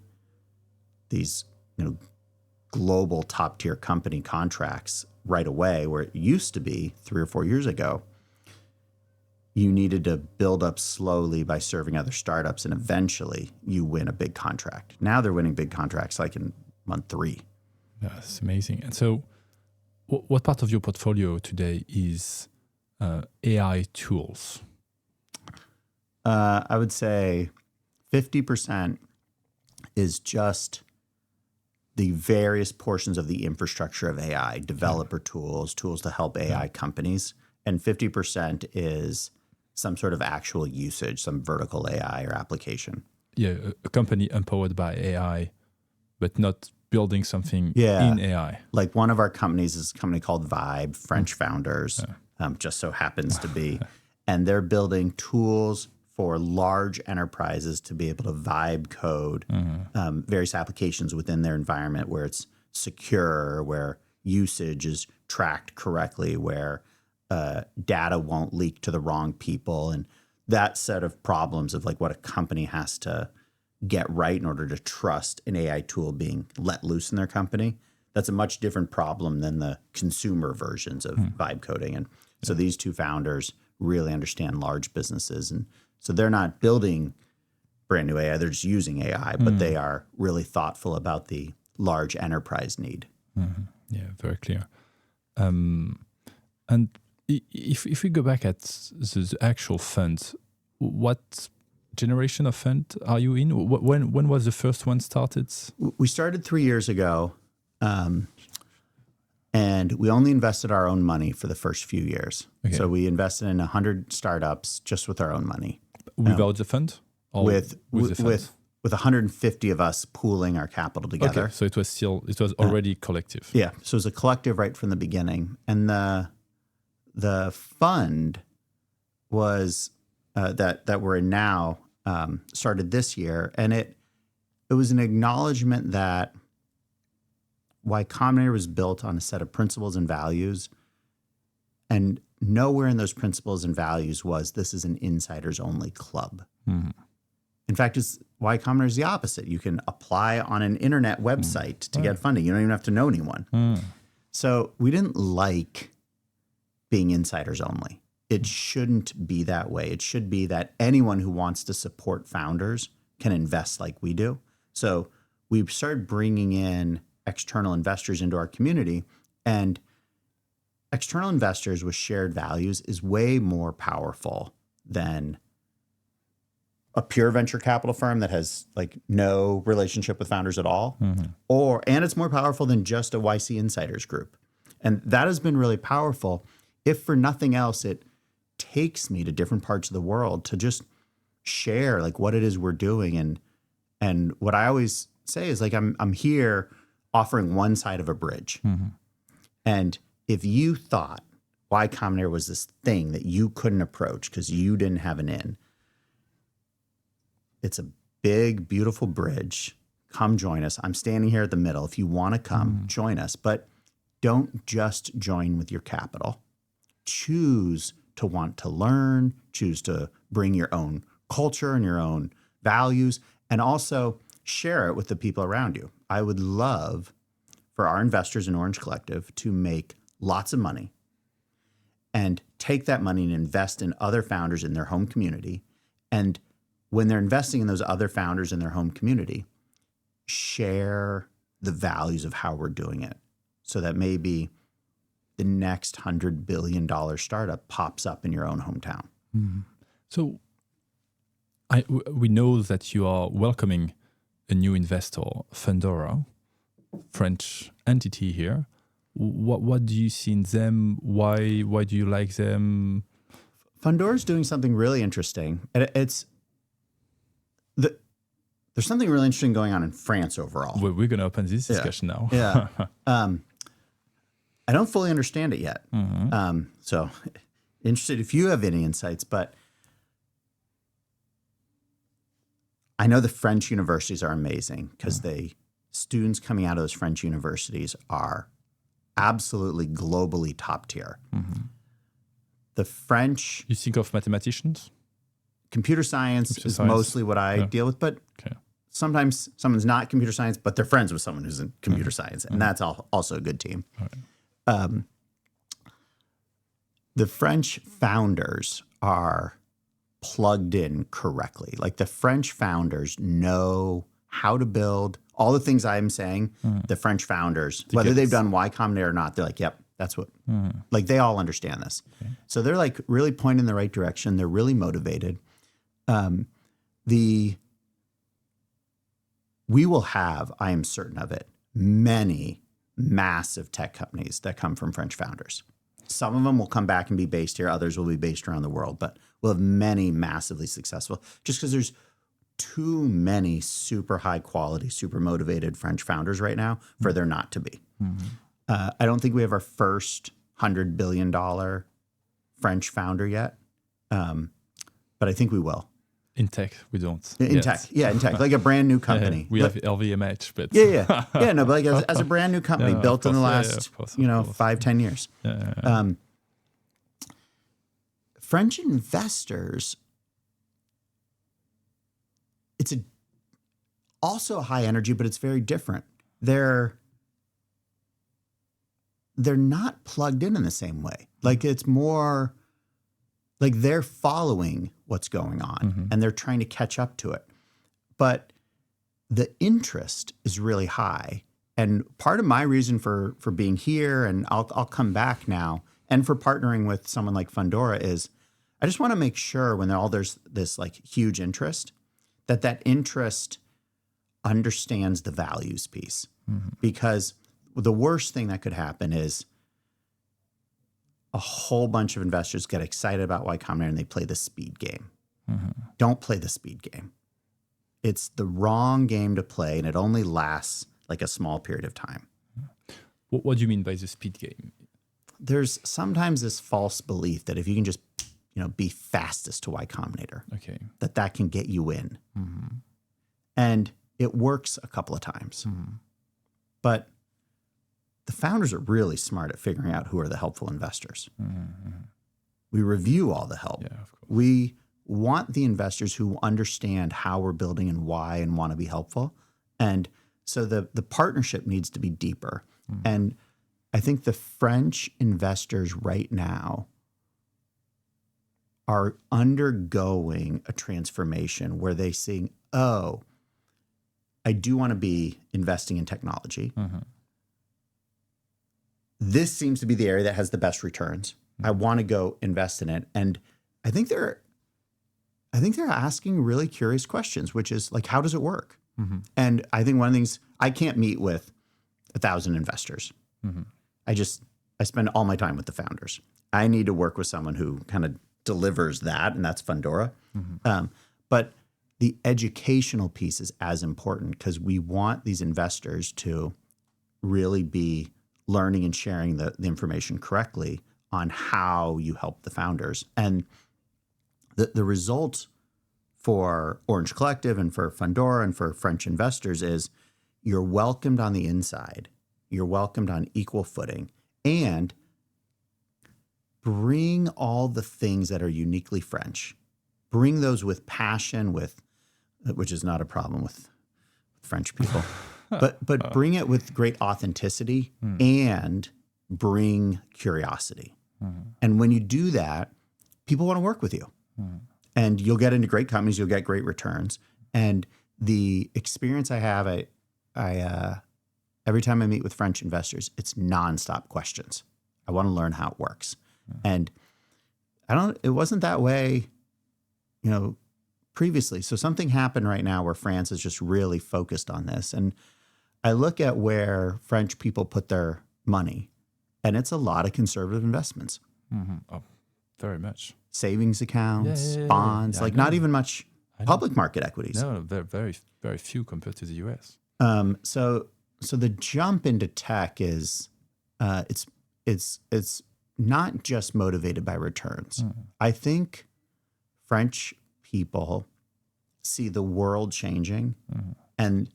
these, global top tier company contracts right away, where it used to be 3 or 4 years ago, you needed to build up slowly by serving other startups, and eventually you win a big contract. Now they're winning big contracts like in month 3. That's amazing. And so what part of your portfolio today is AI tools? I would say 50% is just the various portions of the infrastructure of AI, developer tools to help AI companies. And 50% is some sort of actual usage, some vertical AI or application. Yeah, a company empowered by AI, but not building something in AI. Like one of our companies is a company called Vibe, French founders, just so happens to be. And they're building tools for large enterprises to be able to vibe code various applications within their environment where it's secure, where usage is tracked correctly, where data won't leak to the wrong people. And that set of problems of like what a company has to get right in order to trust an AI tool being let loose in their company, that's a much different problem than the consumer versions of vibe coding. And so these two founders really understand large businesses. And so they're not building brand new AI, they're just using AI, but they are really thoughtful about the large enterprise need. Yeah, very clear. And if we go back at the actual fund, what generation of fund are you in? When was the first one started? We started 3 years ago, and we only invested our own money for the first few years. Okay. So we invested in 100 startups just with our own money. Without the fund? Or with the fund? With 150 of us pooling our capital together. Okay, so it was already collective. Yeah, so it was a collective right from the beginning. And the fund was that we're in now started this year, and it was an acknowledgement that Y Combinator was built on a set of principles and values, and nowhere in those principles and values was this is an insiders only club. In fact, Y Combinator is the opposite. You can apply on an internet website to get funding. You don't even have to know anyone. So we didn't like being insiders only. It shouldn't be that way. It should be that anyone who wants to support founders can invest like we do. So we started bringing in external investors into our community, and external investors with shared values is way more powerful than a pure venture capital firm that has like no relationship with founders at all, and it's more powerful than just a YC insiders group. And that has been really powerful. If for nothing else, it takes me to different parts of the world to just share like what it is we're doing. And what I always say is like, I'm here offering one side of a bridge. And if you thought Y Combinator was this thing that you couldn't approach because you didn't have an in, it's a big, beautiful bridge. Come join us. I'm standing here at the middle. If you want to come, join us. But don't just join with your capital. Choose to want to learn, choose to bring your own culture and your own values, and also share it with the people around you. I would love for our investors in Orange Collective to make lots of money and take that money and invest in other founders in their home community. And when they're investing in those other founders in their home community, share the values of how we're doing it so that maybe the next $100 billion startup pops up in your own hometown. So we know that you are welcoming a new investor, Fundora, French entity here. What do you see in them? Why do you like them? Fundora is doing something really interesting. There's something really interesting going on in France overall. We're going to open this discussion now. I don't fully understand it yet. So interested if you have any insights, but I know the French universities are amazing because students coming out of those French universities are absolutely globally top tier. The French... You think of mathematicians? Computer science is mostly what I deal with, but sometimes someone's not computer science, but they're friends with someone who's in computer science, and that's also a good team. The French founders are plugged in correctly. Like the French founders know how to build all the things I'm saying. The French founders, whether they've done Y Combinator or not, they're like, yep, that's what, like they all understand this. So they're like really pointing in the right direction. They're really motivated. We will have, I am certain of it, many massive tech companies that come from French founders. Some of them will come back and be based here. Others will be based around the world, but we'll have many massively successful just because there's too many super high quality, super motivated French founders right now for there not to be. I don't think we have our first $100 billion French founder yet, but I think we will. In tech, we don't. In tech, like a brand new company. We have LVMH, but no, but like as a brand new company built in the last 5-10 years. French investors, it's also high energy, but it's very different. They're not plugged in the same way. Like it's more like they're following what's going on and they're trying to catch up to it. But the interest is really high. And part of my reason for being here, and I'll come back now, and for partnering with someone like Fundora is I just want to make sure when there's this like huge interest, that interest understands the values piece. Because the worst thing that could happen is a whole bunch of investors get excited about Y Combinator and they play the speed game. Don't play the speed game. It's the wrong game to play, and it only lasts like a small period of time. What do you mean by the speed game? There's sometimes this false belief that if you can just, be fastest to Y Combinator, that can get you in. And it works a couple of times. But the founders are really smart at figuring out who are the helpful investors. We review all the help. Yeah, of course. We want the investors who understand how we're building and why and want to be helpful. And so the partnership needs to be deeper. And I think the French investors right now are undergoing a transformation where they see, oh, I do want to be investing in technology. This seems to be the area that has the best returns. I want to go invest in it. And I think they're asking really curious questions, which is like, how does it work? And I think one of the things, I can't meet with 1,000 investors. I spend all my time with the founders. I need to work with someone who kind of delivers that, and that's Fundora. But the educational piece is as important because we want these investors to really be learning and sharing the information correctly on how you help the founders. And the result for Orange Collective and for Fundora and for French investors is you're welcomed on the inside. You're welcomed on equal footing. And bring all the things that are uniquely French. Bring those with passion, which is not a problem with French people. But bring it with great authenticity and bring curiosity. And when you do that, people want to work with you. And you'll get into great companies, you'll get great returns. And the experience I have, I every time I meet with French investors, it's nonstop questions. I want to learn how it works. And it wasn't that way, previously. So something happened right now where France is just really focused on this. And I look at where French people put their money, and it's a lot of conservative investments. Oh, very much. Savings accounts, bonds, not even much public market equities. No, very, very few compared to the US. So the jump into tech is, it's not just motivated by returns. I think French people see the world changing and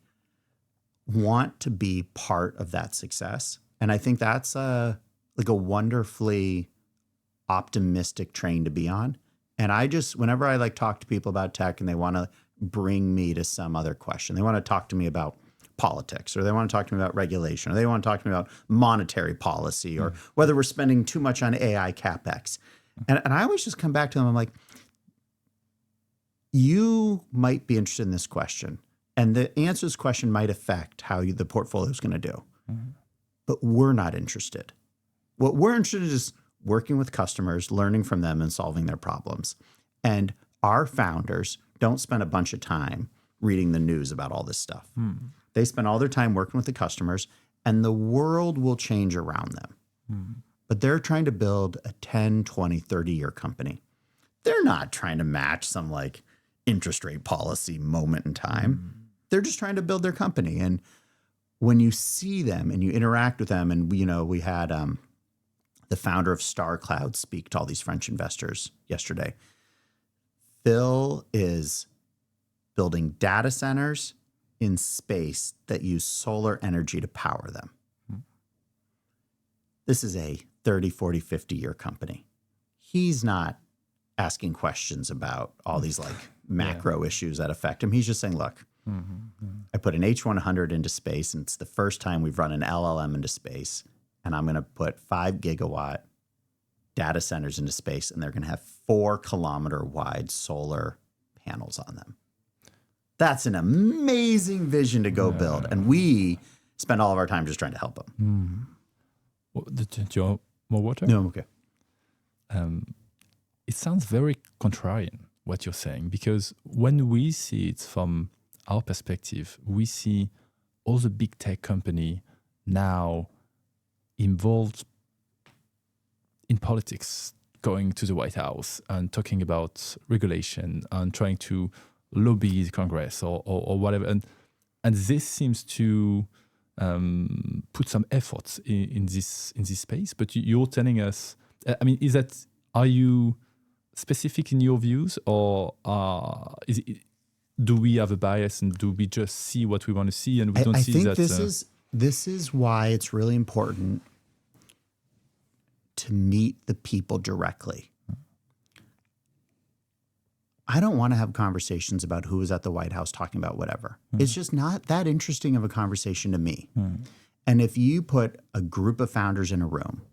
want to be part of that success. And I think that's a wonderfully optimistic train to be on. And whenever I talk to people about tech and they want to bring me to some other question, they want to talk to me about politics, or they want to talk to me about regulation, or they want to talk to me about monetary policy, or whether we're spending too much on AI capex. And I always just come back to them. I'm like, you might be interested in this question, and the answer to this question might affect how the portfolio is going to do. But we're not interested. What we're interested in is working with customers, learning from them, and solving their problems. And our founders don't spend a bunch of time reading the news about all this stuff. They spend all their time working with the customers, and the world will change around them. But they're trying to build a 10, 20, 30-year company. They're not trying to match some interest rate policy moment in time. They're just trying to build their company. And when you see them and you interact with them, and we had the founder of Star Cloud speak to all these French investors yesterday. Phil is building data centers in space that use solar energy to power them. This is a 30, 40, 50-year company. He's not asking questions about all these macro issues that affect him. He's just saying, look, I put an H100 into space, and it's the first time we've run an LLM into space, and I'm going to put 5 gigawatt data centers into space, and they're going to have 4-kilometer wide solar panels on them. That's an amazing vision to go build. And we spend all of our time just trying to help them. Well, do you want more water? No, I'm okay. It sounds very contrarian, what you're saying, because when we see it from our perspective, we see all the big tech company now involved in politics, going to the White House and talking about regulation and trying to lobby the Congress or whatever. And this seems to put some efforts in this space. But you're telling us, are you specific in your views, or do we have a bias and do we just see what we want to see and we don't see that? I think this is why it's really important to meet the people directly. I don't want to have conversations about who was at the White House talking about whatever. It's just not that interesting of a conversation to me. And if you put a group of founders in a room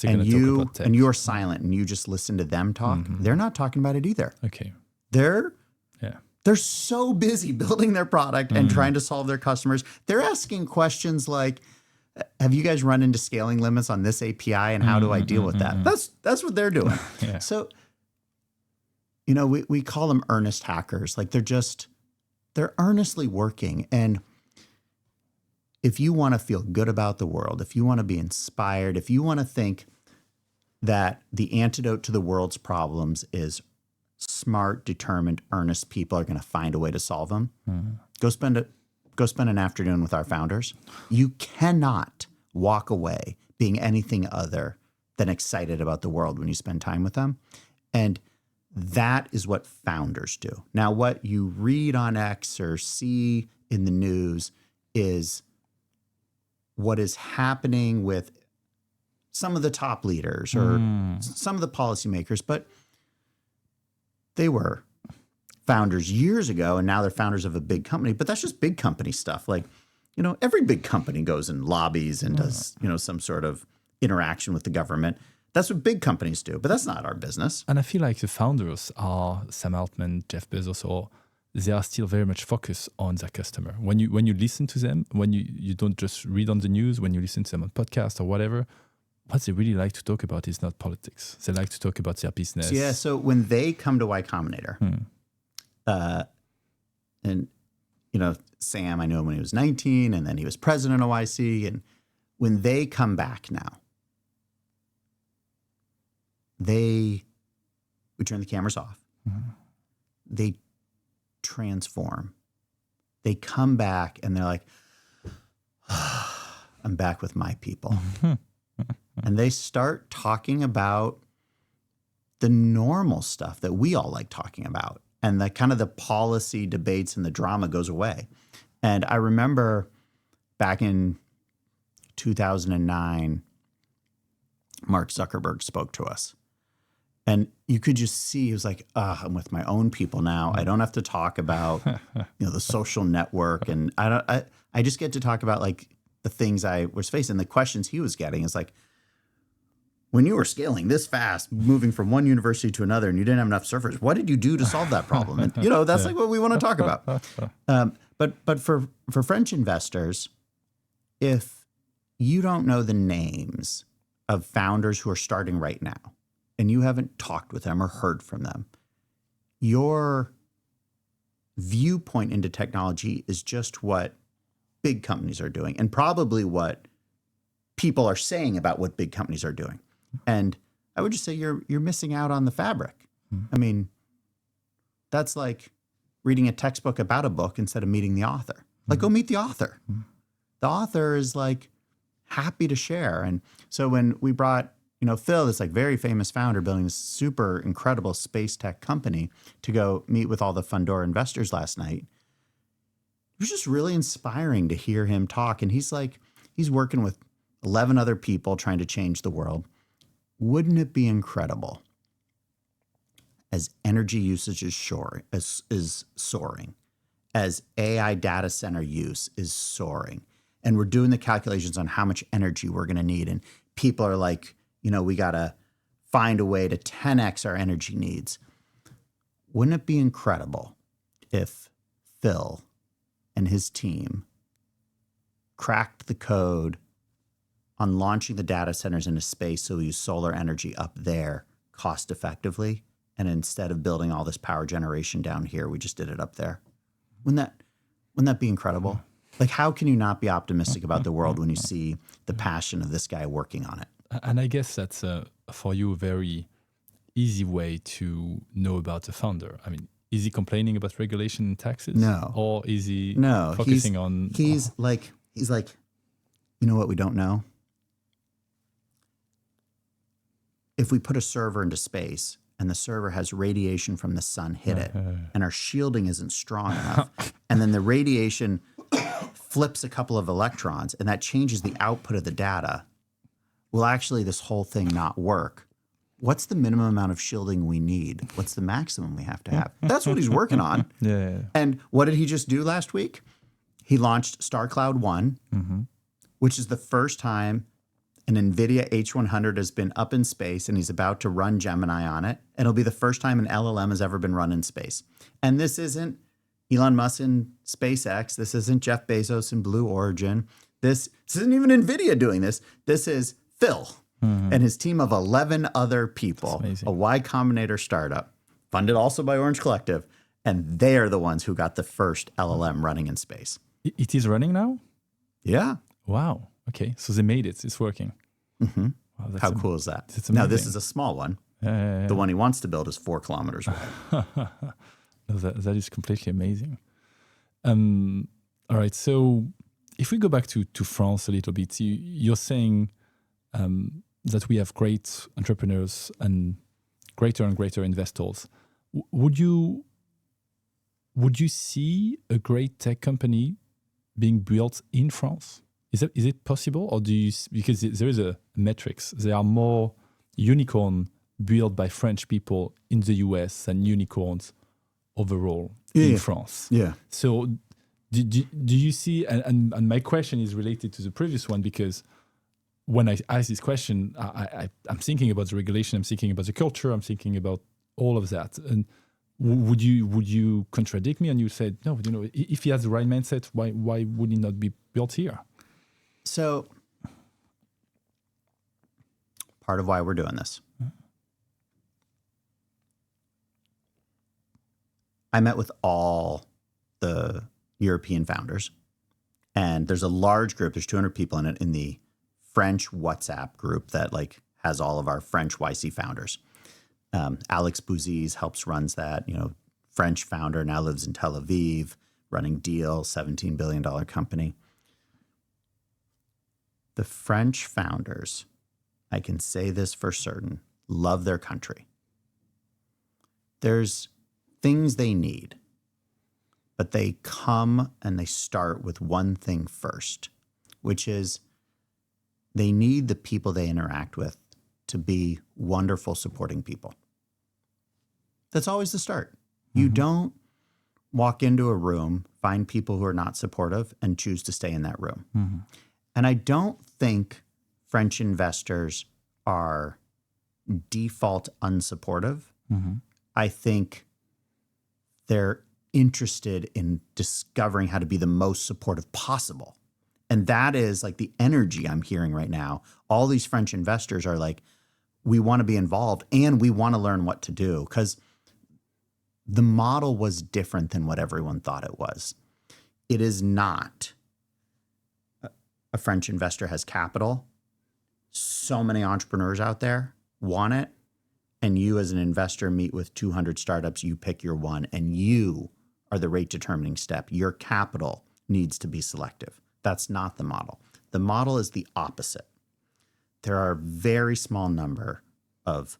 and you're silent and you just listen to them talk, they're not talking about it either. Okay. They're so busy building their product and trying to solve their customers. They're asking questions like, have you guys run into scaling limits on this API, and how do I deal with that? That's what they're doing. So, we call them earnest hackers. They're earnestly working. And if you want to feel good about the world, if you want to be inspired, if you want to think that the antidote to the world's problems is smart, determined, earnest people are going to find a way to solve them, go spend an afternoon with our founders. You cannot walk away being anything other than excited about the world when you spend time with them. And that is what founders do. Now, what you read on X or see in the news is what is happening with some of the top leaders or some of the policymakers, but they were founders years ago, and now they're founders of a big company. But that's just big company stuff. Every big company goes and lobbies and does, some sort of interaction with the government. That's what big companies do, but that's not our business. And I feel like the founders are Sam Altman, Jeff Bezos, they are still very much focused on their customer. When you listen to them, when you don't just read on the news, when you listen to them on podcasts or whatever, what they really like to talk about is not politics. They like to talk about their business. Yeah, so when they come to Y Combinator, and Sam, I knew him when he was 19, and then he was president of YC. And when they come back now, we turn the cameras off. They transform. They come back and they're like, I'm back with my people. and they start talking about the normal stuff that we all like talking about. And the kind of the policy debates and the drama goes away. And I remember back in 2009, Mark Zuckerberg spoke to us. And you could just see, he was like, I'm with my own people now. I don't have to talk about, the social network. And I just get to talk about like the things I was facing. The questions he was getting is like, when you were scaling this fast, moving from one university to another, and you didn't have enough surfers, what did you do to solve that problem? And, that's like what we want to talk about. But for French investors, if you don't know the names of founders who are starting right now, and you haven't talked with them or heard from them, your viewpoint into technology is just what big companies are doing, and probably what people are saying about what big companies are doing. And I would just say you're missing out on the fabric. I mean, that's like reading a textbook about a book instead of meeting the author. Like, go meet the author. The author is like happy to share. And so when we brought, Phil, this like very famous founder building this super incredible space tech company, to go meet with all the Fundora investors last night, it was just really inspiring to hear him talk. And he's working with 11 other people trying to change the world. Wouldn't it be incredible, as energy usage is soaring, as AI data center use is soaring, and we're doing the calculations on how much energy we're going to need, and people are like, we got to find a way to 10x our energy needs. Wouldn't it be incredible if Phil and his team cracked the code on launching the data centers into space so we use solar energy up there cost effectively, and instead of building all this power generation down here, we just did it up there? Wouldn't that be incredible? Like, how can you not be optimistic about the world when you see the passion of this guy working on it? And I guess that's for you a very easy way to know about a founder. I mean, is he complaining about regulation and taxes? No. Or is he focusing on... He's like, you know what we don't know? If we put a server into space and the server has radiation from the sun hit it, and our shielding isn't strong enough, and then the radiation flips a couple of electrons and that changes the output of the data, will actually this whole thing not work? What's the minimum amount of shielding we need? What's the maximum we have to have? That's what he's working on. Yeah. And what did he just do last week? He launched StarCloud 1, which is the first time an NVIDIA H100 has been up in space, and he's about to run Gemini on it. And it'll be the first time an LLM has ever been run in space. And this isn't Elon Musk and SpaceX. This isn't Jeff Bezos and Blue Origin. This isn't even NVIDIA doing this. This is Phil and his team of 11 other people, a Y Combinator startup, funded also by Orange Collective. And they are the ones who got the first LLM running in space. It is running now? Yeah. Wow. Okay. So they made it. It's working. Wow, how cool is that? Now, this is a small one. The one he wants to build is 4 kilometers wide. That is completely amazing. All right. So if we go back to France a little bit, you're saying that we have great entrepreneurs and greater investors. Would you see a great tech company being built in France? Is it possible, or do you, because there is a metrics, there are more unicorn built by French people in the US than unicorns overall in France. Yeah. So do you see, and my question is related to the previous one, because when I ask this question, I'm thinking about the regulation, I'm thinking about the culture, I'm thinking about all of that. And would you contradict me and you said, no, if he has the right mindset, why would he not be built here? So part of why we're doing this. I met with all the European founders, and there's a large group, there's 200 people in it, in the French WhatsApp group that like has all of our French YC founders. Alex Bouziz runs that, French founder, now lives in Tel Aviv, running Deal, $17 billion company. The French founders I can say this for certain, love their country. There's things they need, but they come and they start with one thing first, which is they need the people they interact with to be wonderful, supporting people. That's always the start. You don't walk into a room, find people who are not supportive, and choose to stay in that room. And I don't think French investors are default unsupportive. I think they're interested in discovering how to be the most supportive possible. And that is like the energy I'm hearing right now. All these French investors are like, we want to be involved and we want to learn what to do, because the model was different than what everyone thought it was. It is not a French investor has capital. So many entrepreneurs out there want it. And you as an investor meet with 200 startups, you pick your one, and you are the rate determining step. Your capital needs to be selective. That's not the model. The model is the opposite. There are a very small number of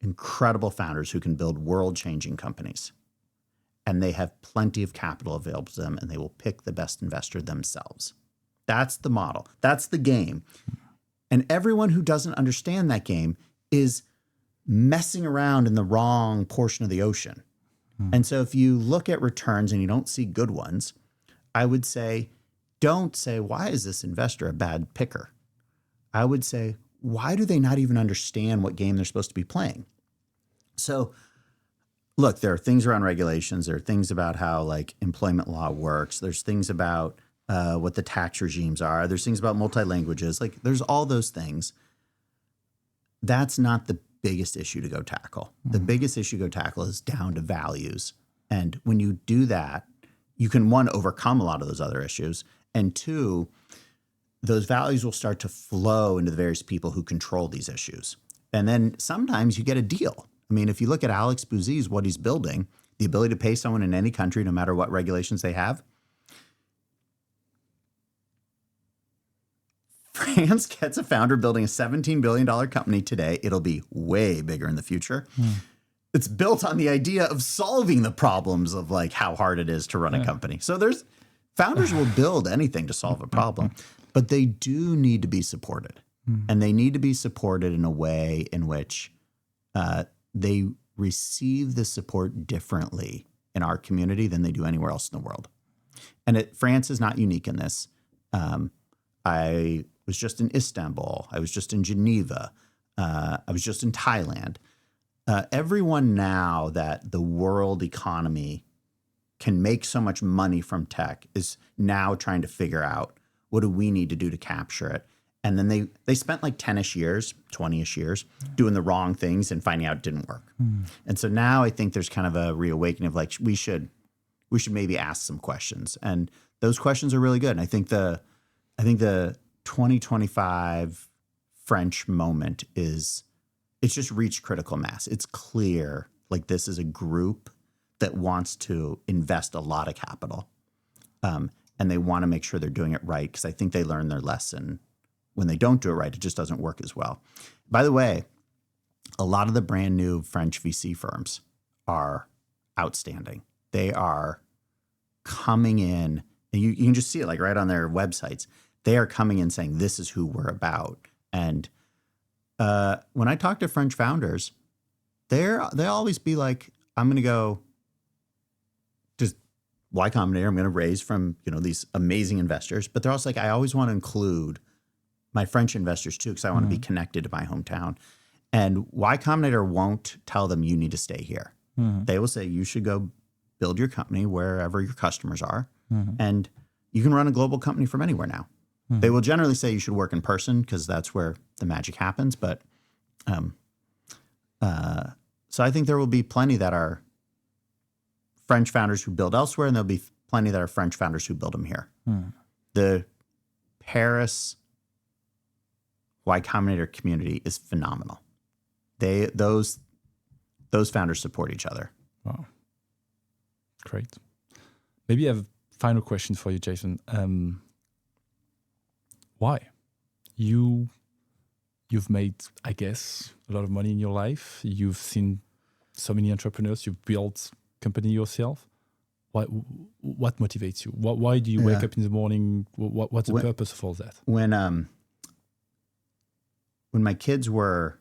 incredible founders who can build world-changing companies, and they have plenty of capital available to them, and they will pick the best investor themselves. That's the model. That's the game. And everyone who doesn't understand that game is messing around in the wrong portion of the ocean. And so if you look at returns and you don't see good ones, I would say, don't say, why is this investor a bad picker? I would say, why do they not even understand what game they're supposed to be playing? So look, there are things around regulations. There are things about how like employment law works. There's things about what the tax regimes are. There's things about multi-languages. Like there's all those things. That's not the biggest issue to go tackle. The biggest issue to go tackle is down to values. And when you do that, you can, one, overcome a lot of those other issues. And two, those values will start to flow into the various people who control these issues. And then sometimes you get a deal. I mean, if you look at Alex Bouzie's, what he's building, the ability to pay someone in any country, no matter what regulations they have, France gets a founder building a $17 billion company today. It'll be way bigger in the future. It's built on the idea of solving the problems of like how hard it is to run a company. So there's founders will build anything to solve a problem, but they do need to be supported. And they need to be supported in a way in which they receive the support differently in our community than they do anywhere else in the world. And France is not unique in this. I was just in Istanbul. I was just in Geneva. I was just in Thailand. Everyone now that the world economy can make so much money from tech is now trying to figure out, what do we need to do to capture it? And then they spent like 10-ish years, 20-ish years doing the wrong things and finding out it didn't work. And so now I think there's kind of a reawakening of like, we should maybe ask some questions. And those questions are really good. And I think the 2025 French moment it's just reached critical mass. It's clear like this is a group that wants to invest a lot of capital. And they want to make sure they're doing it right, because I think they learned their lesson. When they don't do it right, it just doesn't work as well. By the way, a lot of the brand new French VC firms are outstanding. They are coming in, and you can just see it like right on their websites. They are coming in saying, this is who we're about. And when I talk to French founders, they always be like, I'm going to go just Y Combinator. I'm going to raise from these amazing investors. But they're also like, I always want to include my French investors too, because I want to be connected to my hometown. And Y Combinator won't tell them you need to stay here. They will say you should go build your company wherever your customers are. And you can run a global company from anywhere now. They will generally say you should work in person because that's where the magic happens. But so I think there will be plenty that are French founders who build elsewhere, and there'll be plenty that are French founders who build them here. The Paris Y Combinator community is phenomenal. Those founders support each other. Wow. Great. Maybe I have a final question for you, Jason. Why? You you've made, I guess, a lot of money in your life. You've seen so many entrepreneurs. You've built company yourself. What motivates you? Why do you wake up in the morning? What's the purpose of all that? When my kids were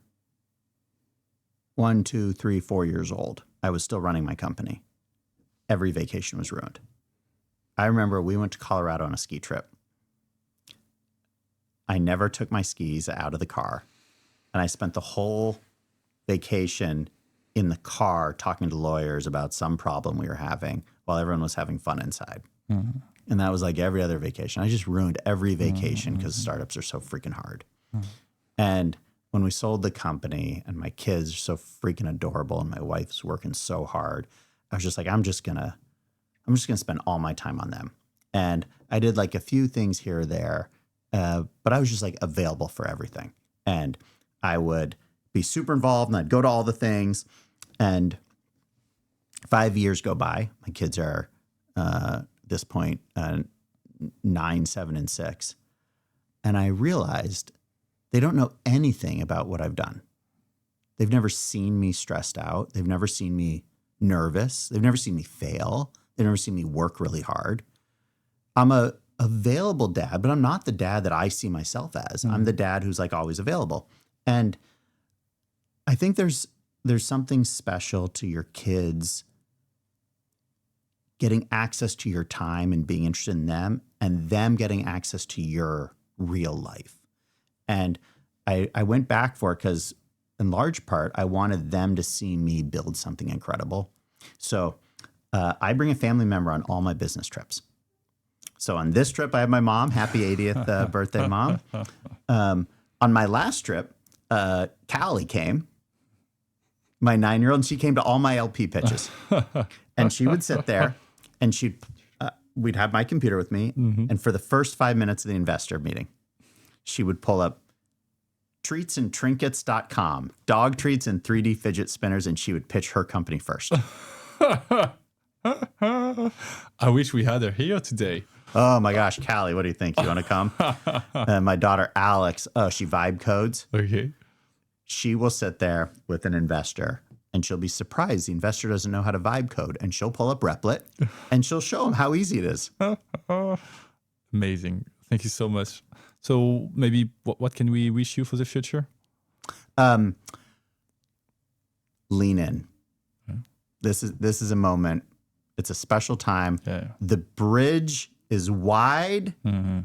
1, 2, 3, 4 years old, I was still running my company. Every vacation was ruined. I remember we went to Colorado on a ski trip. I never took my skis out of the car, and I spent the whole vacation in the car talking to lawyers about some problem we were having while everyone was having fun inside. Mm-hmm. And that was like every other vacation. I just ruined every vacation because startups are so freaking hard. Mm-hmm. And when we sold the company and my kids are so freaking adorable and my wife's working so hard, I was just like, I'm just gonna spend all my time on them. And I did like a few things here or there, but I was just like available for everything. And I would be super involved and I'd go to all the things. And 5 years go by. My kids are at this point 9, 7, and 6. And I realized they don't know anything about what I've done. They've never seen me stressed out. They've never seen me nervous. They've never seen me fail. They've never seen me work really hard. I'm a available dad, but I'm not the dad that I see myself as. I'm the dad who's like always available. And I think there's something special to your kids getting access to your time and being interested in them and them getting access to your real life. And I went back for it because in large part, I wanted them to see me build something incredible. So I bring a family member on all my business trips. So on this trip, I have my mom. Happy 80th birthday, Mom. On my last trip, Callie came, my 9-year-old, and she came to all my LP pitches. And she would sit there and we'd have my computer with me. Mm-hmm. And for the first 5 minutes of the investor meeting, she would pull up treatsandtrinkets.com, dog treats and 3D fidget spinners, and she would pitch her company first. I wish we had her here today. Oh my gosh, Callie, what do you think? You want to come? And my daughter Alex, she vibe codes. Okay. She will sit there with an investor and she'll be surprised the investor doesn't know how to vibe code, and she'll pull up Replit and she'll show him how easy it is. Amazing. Thank you so much. So maybe what can we wish you for the future? Lean in. Yeah. This is a moment. It's a special time. Yeah. The bridge is wide. Mm-hmm.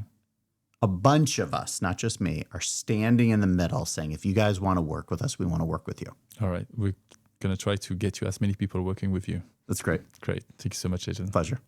A bunch of us, not just me, are standing in the middle saying, if you guys want to work with us, we want to work with you. All right. We're going to try to get you as many people working with you. That's great. Great. Thank you so much, Jason. Pleasure.